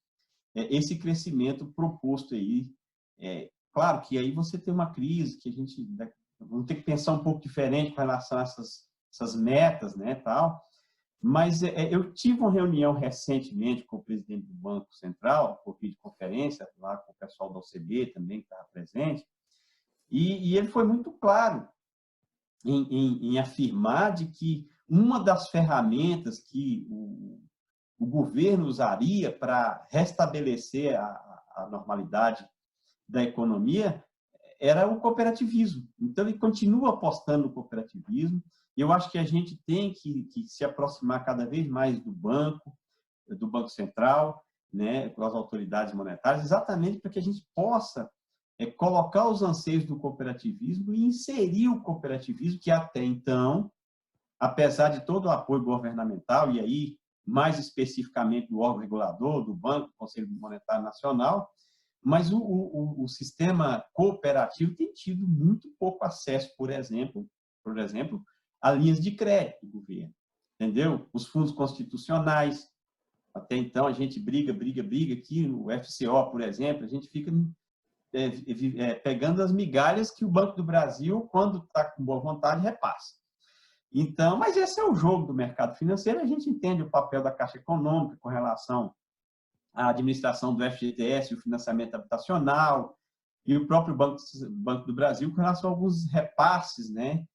esse crescimento proposto aí. Claro que aí você tem uma crise que a gente vamos ter que pensar um pouco diferente com relação a essas metas, né, tal. Mas eu tive uma reunião recentemente com o presidente do Banco Central, por videoconferência, lá com o pessoal da OCB também, que estava presente, e ele foi muito claro em afirmar de que uma das ferramentas que o governo usaria para restabelecer a normalidade da economia era o cooperativismo. Então, ele continua apostando no cooperativismo. E eu acho que a gente tem que se aproximar cada vez mais do Banco Central, né, com as autoridades monetárias, exatamente para que a gente possa colocar os anseios do cooperativismo e inserir o cooperativismo, que até então, apesar de todo o apoio governamental, e aí, mais especificamente do órgão regulador, do Banco, do Conselho Monetário Nacional, mas o sistema cooperativo tem tido muito pouco acesso, por exemplo, a linhas de crédito do governo, entendeu? Os fundos constitucionais, Até então, a gente briga aqui no FCO, por exemplo, a gente fica pegando as migalhas que o Banco do Brasil, quando está com boa vontade, repassa. Então, mas esse é o jogo do mercado financeiro, a gente entende o papel da Caixa Econômica com relação à administração do FGTS, o financiamento habitacional, e o próprio Banco do Brasil com relação a alguns repasses, né?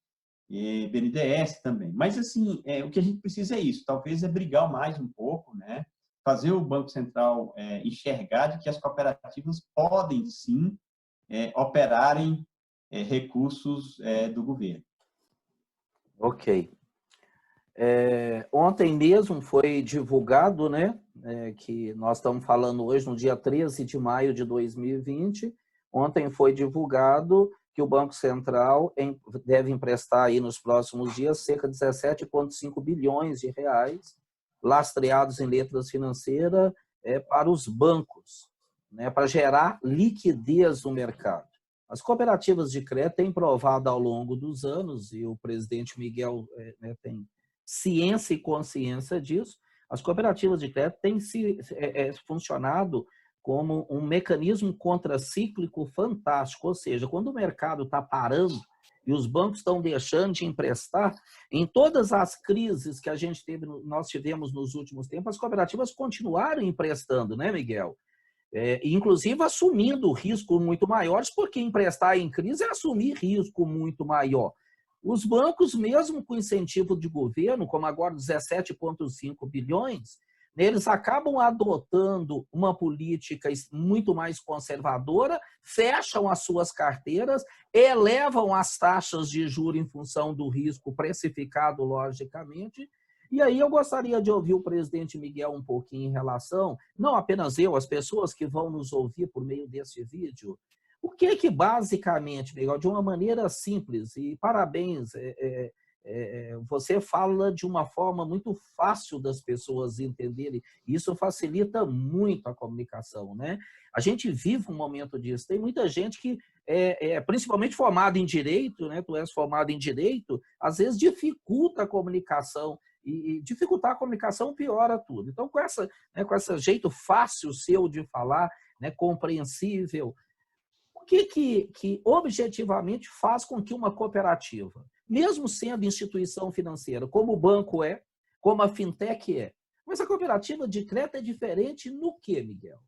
E BNDES também. Mas, assim, o que a gente precisa é isso, talvez é brigar mais um pouco, né? Fazer o Banco Central enxergar de que as cooperativas podem, sim, operarem recursos do governo. Ok. Ontem mesmo foi divulgado, né, que nós estamos falando hoje no dia 13 de maio de 2020, ontem foi divulgado que o Banco Central deve emprestar aí nos próximos dias cerca de 17,5 bilhões de reais, lastreados em letras financeiras, para os bancos, né, para gerar liquidez no mercado. As cooperativas de crédito têm provado ao longo dos anos, e o presidente Miguel tem ciência e consciência disso, as cooperativas de crédito têm funcionado como um mecanismo contracíclico fantástico, ou seja, quando o mercado está parando e os bancos estão deixando de emprestar, em todas as crises que nós tivemos nos últimos tempos, as cooperativas continuaram emprestando, né, Miguel? Inclusive assumindo riscos muito maiores, porque emprestar em crise é assumir risco muito maior. Os bancos, mesmo com incentivo de governo, como agora 17,5 bilhões, eles acabam adotando uma política muito mais conservadora, fecham as suas carteiras, elevam as taxas de juros em função do risco precificado, logicamente. E aí eu gostaria de ouvir o presidente Miguel um pouquinho em relação, não apenas eu, as pessoas que vão nos ouvir por meio desse vídeo, o que basicamente, Miguel, de uma maneira simples, e parabéns, você fala de uma forma muito fácil das pessoas entenderem, e isso facilita muito a comunicação, né? A gente vive um momento disso, tem muita gente que principalmente formada em direito, né? Tu és formado em direito, às vezes dificulta a comunicação, e dificultar a comunicação piora tudo. Então, com esse jeito fácil seu de falar, né, compreensível, o que objetivamente faz com que uma cooperativa, mesmo sendo instituição financeira, como o banco como a fintech mas a cooperativa de crédito é diferente no quê, Miguel?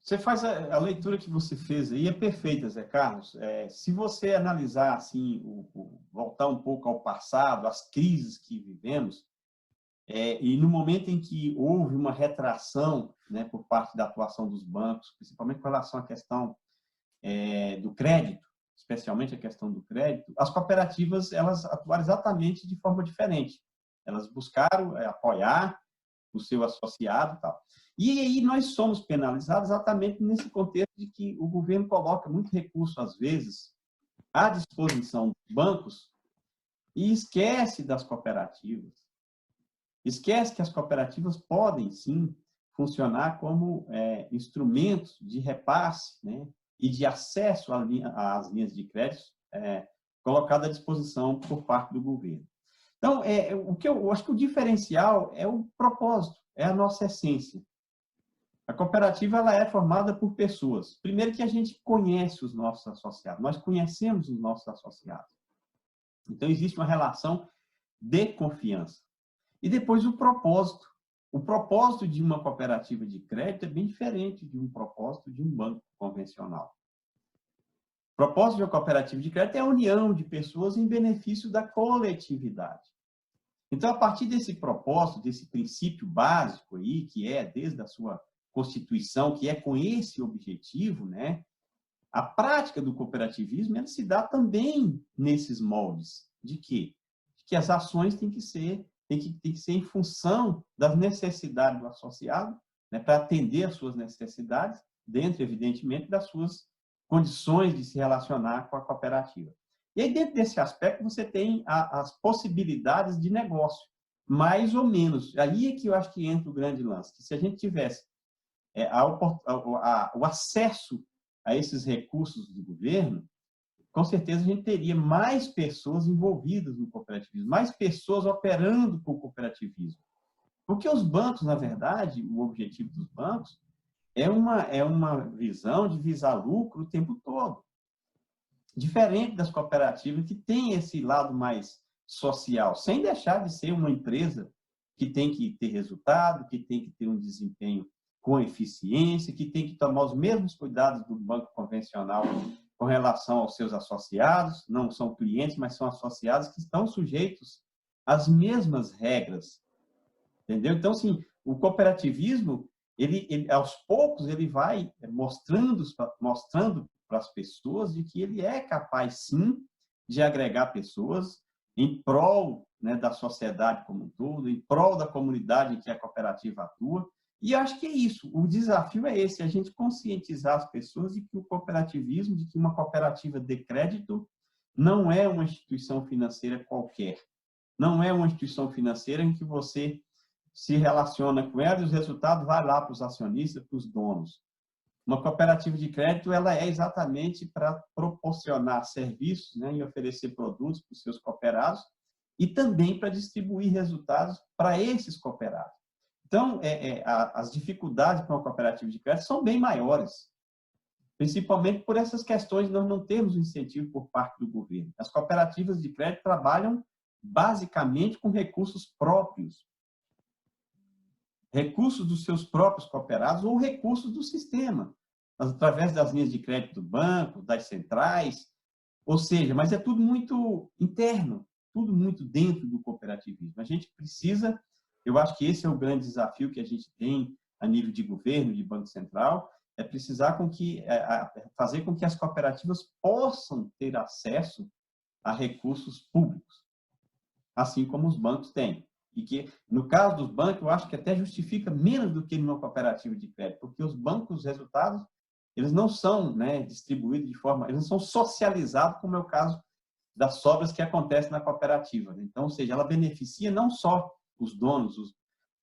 Você faz a leitura que você fez aí, é perfeita, Zé Carlos. Se você analisar, assim, voltar um pouco ao passado, as crises que vivemos, e no momento em que houve uma retração, né, por parte da atuação dos bancos, principalmente com relação à questão do crédito, especialmente a questão do crédito, as cooperativas elas atuaram exatamente de forma diferente. Elas buscaram apoiar o seu associado e tal. E aí nós somos penalizados exatamente nesse contexto de que o governo coloca muito recurso, às vezes, à disposição dos bancos e esquece das cooperativas. Esquece que as cooperativas podem, sim, funcionar como instrumentos de repasse, né, e de acesso às linhas de crédito colocado à disposição por parte do governo. Então, o que eu acho que o diferencial é o propósito, é a nossa essência. A cooperativa ela é formada por pessoas. Primeiro que a gente conhece os nossos associados, nós conhecemos os nossos associados. Então, existe uma relação de confiança. E depois o propósito. O propósito de uma cooperativa de crédito é bem diferente de um propósito de um banco convencional. O propósito de uma cooperativa de crédito é a união de pessoas em benefício da coletividade. Então, a partir desse propósito, desse princípio básico aí, que é desde a sua constituição, que é com esse objetivo, né, a prática do cooperativismo ela se dá também nesses moldes. De quê? De que as ações têm que ser em função das necessidades do associado, né, para atender às suas necessidades, dentro, evidentemente, das suas condições de se relacionar com a cooperativa. E aí, dentro desse aspecto, você tem as possibilidades de negócio, mais ou menos. Aí é que eu acho que entra o grande lance. Que se a gente tivesse o acesso a esses recursos do governo, com certeza a gente teria mais pessoas envolvidas no cooperativismo, mais pessoas operando com o cooperativismo. Porque os bancos, na verdade, o objetivo dos bancos é uma visão de visar lucro o tempo todo. Diferente das cooperativas que têm esse lado mais social, sem deixar de ser uma empresa que tem que ter resultado, que tem que ter um desempenho com eficiência, que tem que tomar os mesmos cuidados do banco convencional com relação aos seus associados, não são clientes, mas são associados que estão sujeitos às mesmas regras, entendeu? Então, assim, o cooperativismo, ele aos poucos, ele vai mostrando para as pessoas de que ele é capaz, sim, de agregar pessoas em prol, né, da sociedade como um todo, em prol da comunidade em que a cooperativa atua. E eu acho que é isso. O desafio é esse, a gente conscientizar as pessoas de que o cooperativismo, de que uma cooperativa de crédito não é uma instituição financeira qualquer. Não é uma instituição financeira em que você se relaciona com ela e os resultados vai lá para os acionistas, para os donos. Uma cooperativa de crédito, ela é exatamente para proporcionar serviços, né, e oferecer produtos para os seus cooperados e também para distribuir resultados para esses cooperados. Então, as dificuldades para uma cooperativa de crédito são bem maiores, principalmente por essas questões de nós não termos um incentivo por parte do governo. As cooperativas de crédito trabalham basicamente com recursos próprios, recursos dos seus próprios cooperados ou recursos do sistema, através das linhas de crédito do banco, das centrais, ou seja, mas é tudo muito interno, tudo muito dentro do cooperativismo. A gente precisa, eu acho que esse é o grande desafio que a gente tem a nível de governo, de Banco Central, é precisar fazer com que as cooperativas possam ter acesso a recursos públicos, assim como os bancos têm. E que, no caso dos bancos, eu acho que até justifica menos do que numa cooperativa de crédito, porque os bancos, os resultados, eles não são, né, distribuídos de forma, eles não são socializados, como é o caso das sobras que acontecem na cooperativa, né? Então, ou seja, ela beneficia não só os donos,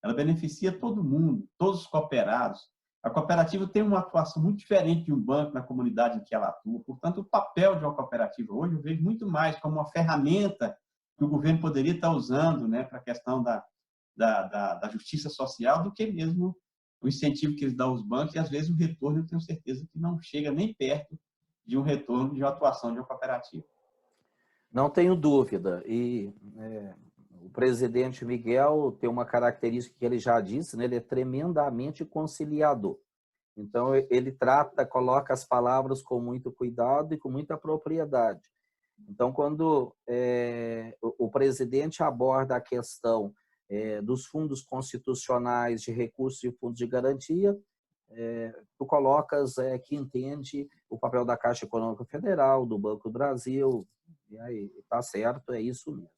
ela beneficia todo mundo, todos os cooperados. A cooperativa tem uma atuação muito diferente de um banco na comunidade em que ela atua. Portanto, o papel de uma cooperativa hoje eu vejo muito mais como uma ferramenta que o governo poderia estar usando, né, para a questão da justiça social, do que mesmo o incentivo que eles dão aos bancos, e às vezes o retorno, eu tenho certeza que não chega nem perto de um retorno de uma atuação de uma cooperativa. Não tenho dúvida. E o presidente Miguel tem uma característica que ele já disse, né? Ele é tremendamente conciliador. Então, ele coloca as palavras com muito cuidado e com muita propriedade. Então, quando o presidente aborda a questão dos fundos constitucionais de recursos e fundos de garantia, tu colocas que entende o papel da Caixa Econômica Federal, do Banco do Brasil, e aí está certo, é isso mesmo.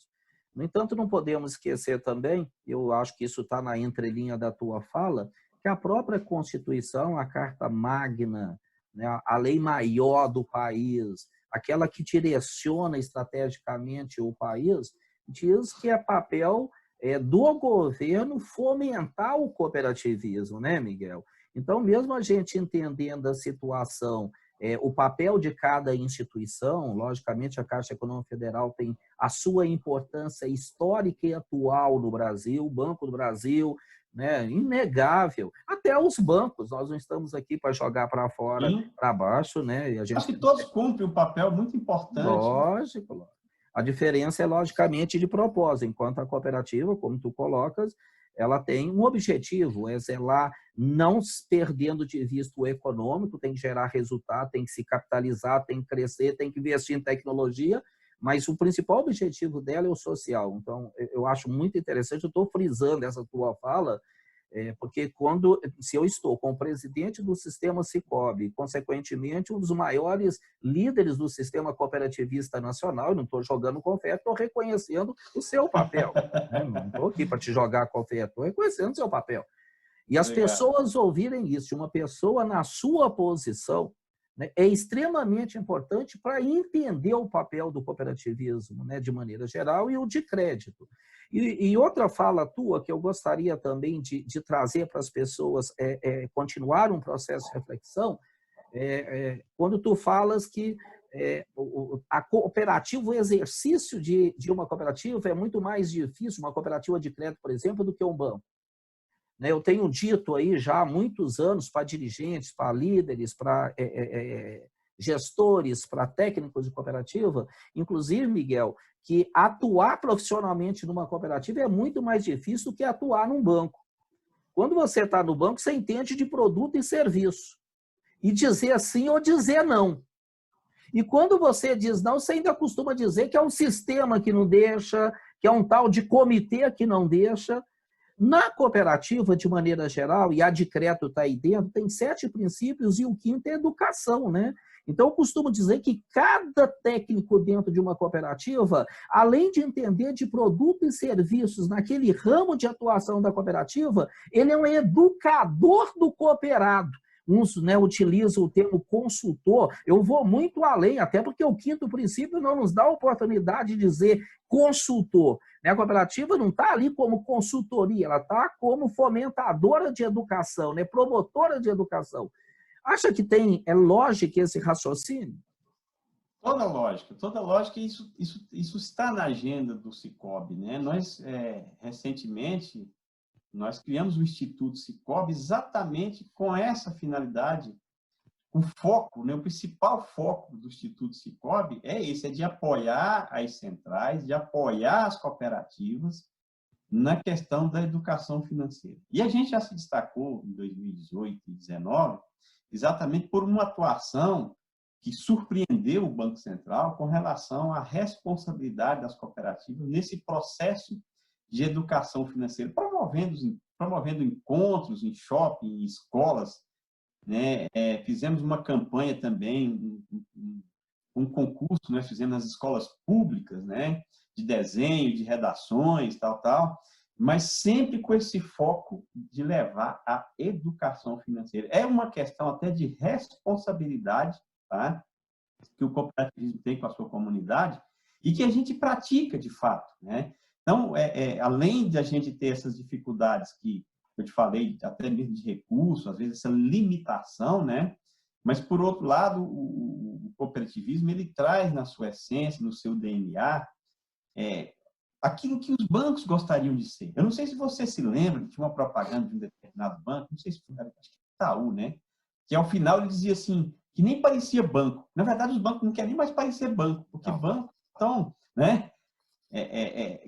No entanto, não podemos esquecer também, eu acho que isso está na entrelinha da tua fala, que a própria Constituição, a Carta Magna, né, a lei maior do país, aquela que direciona estrategicamente o país, diz que é papel do governo fomentar o cooperativismo, né, Miguel? Então, mesmo a gente entendendo a situação, o papel de cada instituição, logicamente a Caixa Econômica Federal tem a sua importância histórica e atual no Brasil, o Banco do Brasil, né, inegável. Até os bancos, nós não estamos aqui para jogar para fora, para baixo, né? E a gente... Acho que todos cumprem um papel muito importante. Lógico, lógico. A diferença é, logicamente, de propósito. Enquanto a cooperativa, como tu colocas, ela tem um objetivo, é zelar, não perdendo de vista o econômico, tem que gerar resultado, tem que se capitalizar, tem que crescer, tem que investir em tecnologia, mas o principal objetivo dela é o social. Então, eu acho muito interessante, eu estou frisando essa tua fala, porque se eu estou com o presidente do sistema Sicob, consequentemente um dos maiores líderes do sistema cooperativista nacional, eu não estou jogando confete, estou reconhecendo o seu papel. Né? Não estou aqui para te jogar confete, estou reconhecendo o seu papel. E as pessoas ouvirem isso, de uma pessoa na sua posição, né, é extremamente importante para entender o papel do cooperativismo, né, de maneira geral, e o de crédito. E outra fala tua que eu gostaria também de trazer para as pessoas continuar um processo de reflexão, quando tu falas que a cooperativa, o exercício de uma cooperativa é muito mais difícil, uma cooperativa de crédito, por exemplo, do que um banco. né? Eu tenho dito aí já há muitos anos para dirigentes, para líderes, para gestores, para técnicos de cooperativa, inclusive, Miguel, que atuar profissionalmente numa cooperativa é muito mais difícil do que atuar num banco. Quando você está no banco, você entende de produto e serviço. E dizer sim ou dizer não. E quando você diz não, você ainda costuma dizer que é um sistema que não deixa, que é um tal de comitê que não deixa. Na cooperativa, de maneira geral, e a Adcreto está aí dentro, tem 7 princípios e o 5º é educação, né? Então, eu costumo dizer que cada técnico dentro de uma cooperativa, além de entender de produtos e serviços naquele ramo de atuação da cooperativa, ele é um educador do cooperado. Uns, né, utilizam o termo consultor, eu vou muito além, até porque o 5º princípio não nos dá a oportunidade de dizer consultor. A cooperativa não está ali como consultoria, ela está como fomentadora de educação, né, promotora de educação. Acha que tem lógica esse raciocínio? Toda lógica, isso está na agenda do Sicoob, né? Nós, recentemente, nós criamos o Instituto Sicoob exatamente com essa finalidade, o foco, né? O principal foco do Instituto Sicoob é esse, é de apoiar as centrais, de apoiar as cooperativas na questão da educação financeira. E a gente já se destacou em 2018 e 2019 exatamente por uma atuação que surpreendeu o Banco Central com relação à responsabilidade das cooperativas nesse processo de educação financeira, promovendo encontros em shopping, em escolas, né? Fizemos uma campanha também, um concurso, nós fizemos nas escolas públicas, né? De desenho, de redações, tal, mas sempre com esse foco de levar a educação financeira. É uma questão até de responsabilidade, tá? Que o cooperativismo tem com a sua comunidade e que a gente pratica de fato, né? Então, além de a gente ter essas dificuldades que eu te falei, até mesmo de recursos, às vezes essa limitação, né? Mas, por outro lado, o cooperativismo, ele traz na sua essência, no seu DNA, aquilo que os bancos gostariam de ser. Eu não sei se você se lembra, que tinha uma propaganda de um determinado banco, não sei se foi, acho que Itaú, né? Que ao final ele dizia assim, que nem parecia banco. Na verdade, os bancos não querem nem mais parecer banco, porque banco estão, né?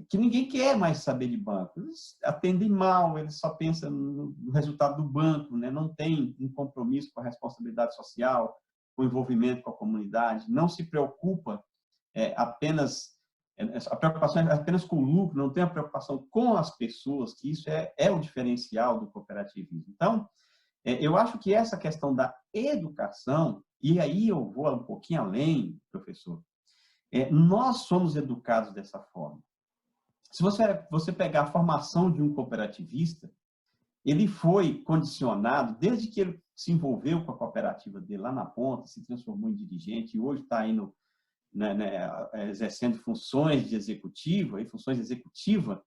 Que ninguém quer mais saber de banco. Eles atendem mal, eles só pensam no resultado do banco, né? Não tem um compromisso com a responsabilidade social, com o envolvimento com a comunidade, não se preocupa a preocupação é apenas com o lucro, não tem a preocupação com as pessoas, que isso é o diferencial do cooperativismo. Então, eu acho que essa questão da educação, e aí eu vou um pouquinho além, professor, nós somos educados dessa forma. Se você pegar a formação de um cooperativista, ele foi condicionado, desde que ele se envolveu com a cooperativa dele lá na ponta, se transformou em dirigente, e hoje está indo, exercendo funções de executiva, funções executivas,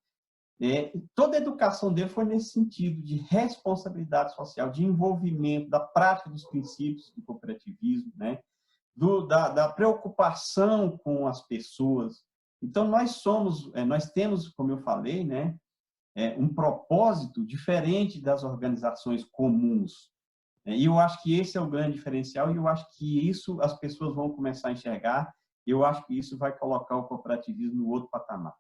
toda a educação dele foi nesse sentido de responsabilidade social, de envolvimento, da prática dos princípios do cooperativismo, né? Da preocupação com as pessoas. Então, nós temos, como eu falei, né, um propósito diferente das organizações comuns. E eu acho que esse é o grande diferencial, e eu acho que isso as pessoas vão começar a enxergar, e eu acho que isso vai colocar o cooperativismo no outro patamar.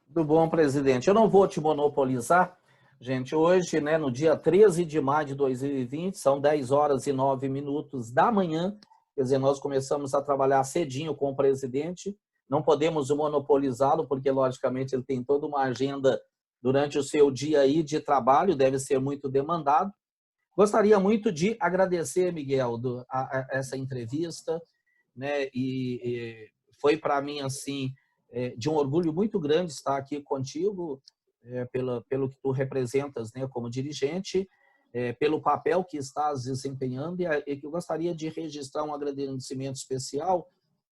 Muito bom, presidente. Eu não vou te monopolizar. Gente, hoje, né, no dia 13 de maio de 2020, são 10 horas e 9 minutos da manhã. Quer dizer, nós começamos a trabalhar cedinho com o presidente. Não podemos monopolizá-lo, porque, logicamente, ele tem toda uma agenda durante o seu dia aí de trabalho, deve ser muito demandado. Gostaria muito de agradecer, Miguel, essa entrevista, né? E foi para mim, assim, de um orgulho muito grande estar aqui contigo, pelo que tu representas, né, como dirigente, pelo papel que estás desempenhando, e que eu gostaria de registrar um agradecimento especial,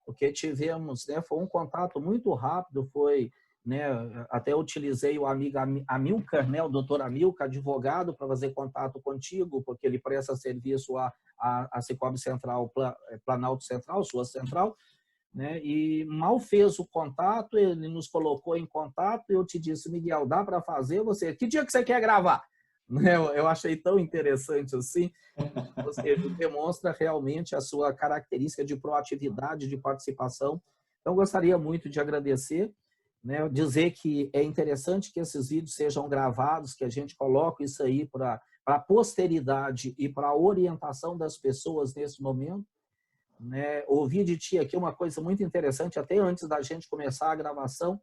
porque tivemos, né, foi um contato muito rápido, foi, né, até utilizei o amigo Amilcar, né, o doutor Amilcar, advogado, para fazer contato contigo, porque ele presta serviço à Sicoob Central, Planalto Central, sua central, né? E mal fez o contato, ele nos colocou em contato, eu te disse, Miguel, dá para fazer? Você, que dia que você quer gravar? né? Eu achei tão interessante assim, ou seja, demonstra realmente a sua característica de proatividade, de participação. Então, gostaria muito de agradecer, né? Dizer que é interessante que esses vídeos sejam gravados, que a gente coloque isso aí para a posteridade e para a orientação das pessoas nesse momento, né? Ouvi de ti aqui uma coisa muito interessante, até antes da gente começar a gravação,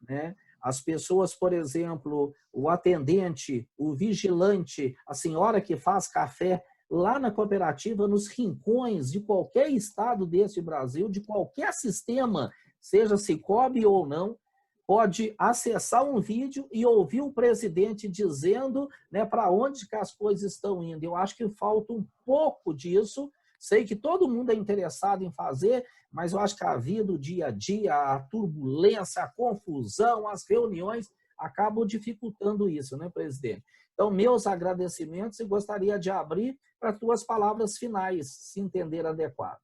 né? As pessoas, por exemplo, o atendente, o vigilante, a senhora que faz café lá na cooperativa, nos rincões de qualquer estado desse Brasil, de qualquer sistema, seja Sicoob ou não, pode acessar um vídeo e ouvir o presidente dizendo, né, para onde que as coisas estão indo. Eu acho que falta um pouco disso. Sei que todo mundo é interessado em fazer, mas eu acho que a vida, o dia a dia, a turbulência, a confusão, as reuniões acabam dificultando isso, né, presidente? Então, meus agradecimentos e gostaria de abrir para tuas palavras finais, se entender adequado.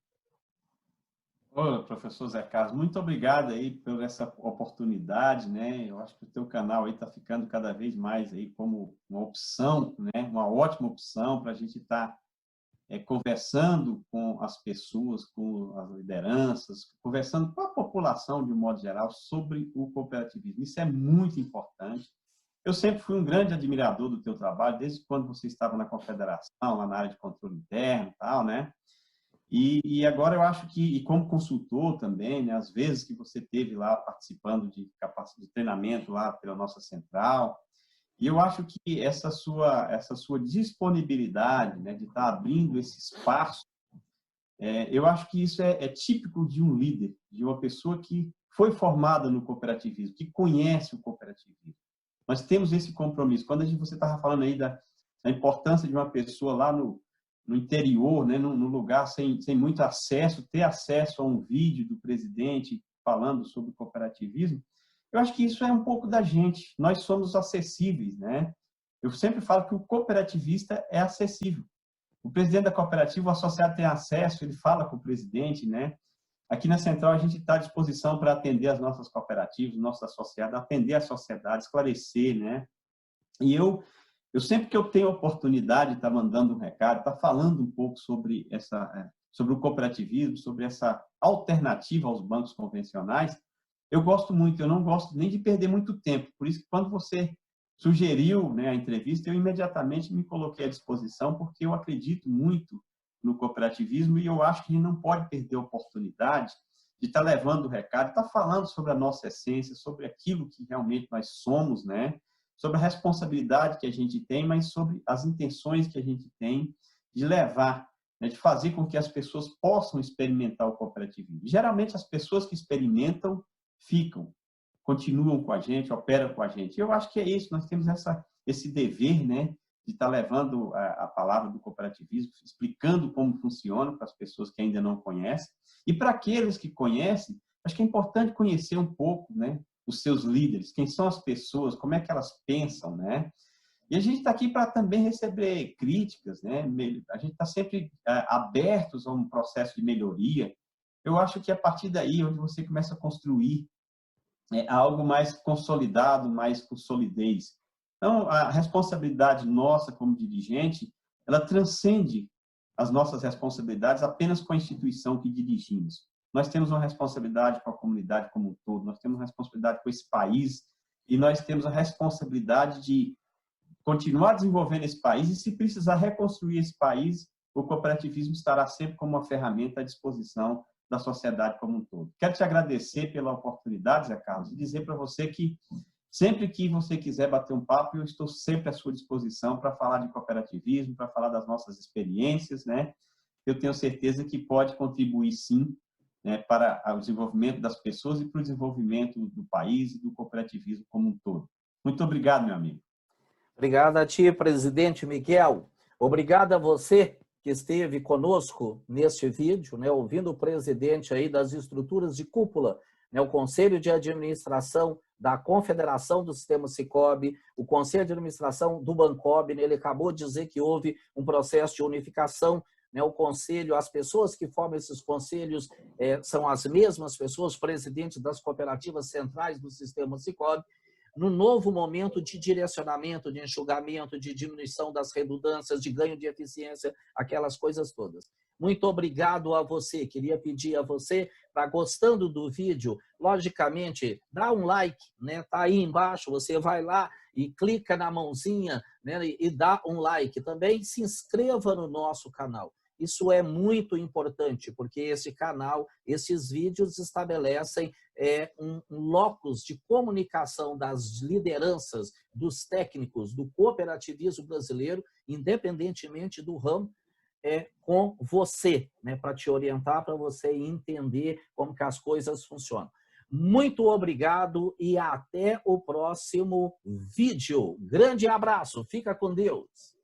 Ô, professor Zé Carlos, muito obrigado aí por essa oportunidade, né? Eu acho que o teu canal aí está ficando cada vez mais aí como uma opção, né? Uma ótima opção para a gente estar conversando com as pessoas, com as lideranças, conversando com a população de um modo geral sobre o cooperativismo. Isso é muito importante. Eu sempre fui um grande admirador do teu trabalho, desde quando você estava na Confederação, lá na área de controle interno e tal, né? E agora eu acho que, e como consultor também, né, às vezes que você teve lá participando de treinamento lá pela nossa central, e eu acho que essa sua disponibilidade, né, de estar abrindo esse espaço, eu acho que isso é típico de um líder, de uma pessoa que foi formada no cooperativismo, que conhece o cooperativismo. Nós temos esse compromisso. Quando você estava falando aí da importância de uma pessoa lá no interior, né, no lugar sem muito acesso, ter acesso a um vídeo do presidente falando sobre cooperativismo, eu acho que isso é um pouco da gente. Nós somos acessíveis, né? Eu sempre falo que o cooperativista é acessível. O presidente da cooperativa, o associado tem acesso, ele fala com o presidente, né? Aqui na Central, a gente está à disposição para atender as nossas cooperativas, nossos associados, atender a sociedade, esclarecer, né? E eu sempre que eu tenho a oportunidade de estar mandando um recado, estar falando um pouco sobre sobre o cooperativismo, sobre essa alternativa aos bancos convencionais, eu gosto muito, eu não gosto nem de perder muito tempo. Por isso que quando você sugeriu, né, a entrevista, eu imediatamente me coloquei à disposição, porque eu acredito muito no cooperativismo e eu acho que a gente não pode perder a oportunidade de estar levando o recado, estar falando sobre a nossa essência, sobre aquilo que realmente nós somos, né? Sobre a responsabilidade que a gente tem, mas sobre as intenções que a gente tem de levar, né, de fazer com que as pessoas possam experimentar o cooperativismo. Geralmente, as pessoas que experimentam ficam, continuam com a gente, operam com a gente. Eu acho que é isso, nós temos esse dever, né, de estar levando a palavra do cooperativismo, explicando como funciona para as pessoas que ainda não conhecem. E para aqueles que conhecem, acho que é importante conhecer um pouco, né, os seus líderes, quem são as pessoas, como é que elas pensam, né? E a gente está aqui para também receber críticas, né? A gente está sempre abertos a um processo de melhoria. Eu acho que a partir daí, onde você começa a construir algo mais consolidado, mais com solidez. Então, a responsabilidade nossa como dirigente, ela transcende as nossas responsabilidades apenas com a instituição que dirigimos. Nós temos uma responsabilidade com a comunidade como um todo, nós temos uma responsabilidade com esse país e nós temos a responsabilidade de continuar desenvolvendo esse país e, se precisar reconstruir esse país, o cooperativismo estará sempre como uma ferramenta à disposição da sociedade como um todo. Quero te agradecer pela oportunidade, Zé Carlos, e dizer para você que sempre que você quiser bater um papo, eu estou sempre à sua disposição para falar de cooperativismo, para falar das nossas experiências, né? Eu tenho certeza que pode contribuir, sim, né, para o desenvolvimento das pessoas e para o desenvolvimento do país e do cooperativismo como um todo. Muito obrigado, meu amigo. Obrigado a ti, presidente Miguel. Obrigado a você que esteve conosco neste vídeo, né, ouvindo o presidente aí das estruturas de cúpula, né, o Conselho de Administração da Confederação do Sistema Sicoob, o Conselho de Administração do Bancob, né, ele acabou de dizer que houve um processo de unificação, né, o conselho, as pessoas que formam esses conselhos são as mesmas pessoas, presidentes das cooperativas centrais do Sistema Sicoob. no novo momento de direcionamento, de enxugamento, de diminuição das redundâncias, de ganho de eficiência, aquelas coisas todas. Muito obrigado a você. Queria pedir a você, para gostando do vídeo, logicamente, dá um like, né? Tá aí embaixo, você vai lá e clica na mãozinha, né? E dá um like. Também se inscreva no nosso canal. Isso é muito importante, porque esse canal, esses vídeos estabelecem um locus de comunicação das lideranças, dos técnicos, do cooperativismo brasileiro, independentemente do ramo, com você, né, para te orientar, para você entender como que as coisas funcionam. Muito obrigado e até o próximo vídeo. Grande abraço, fica com Deus.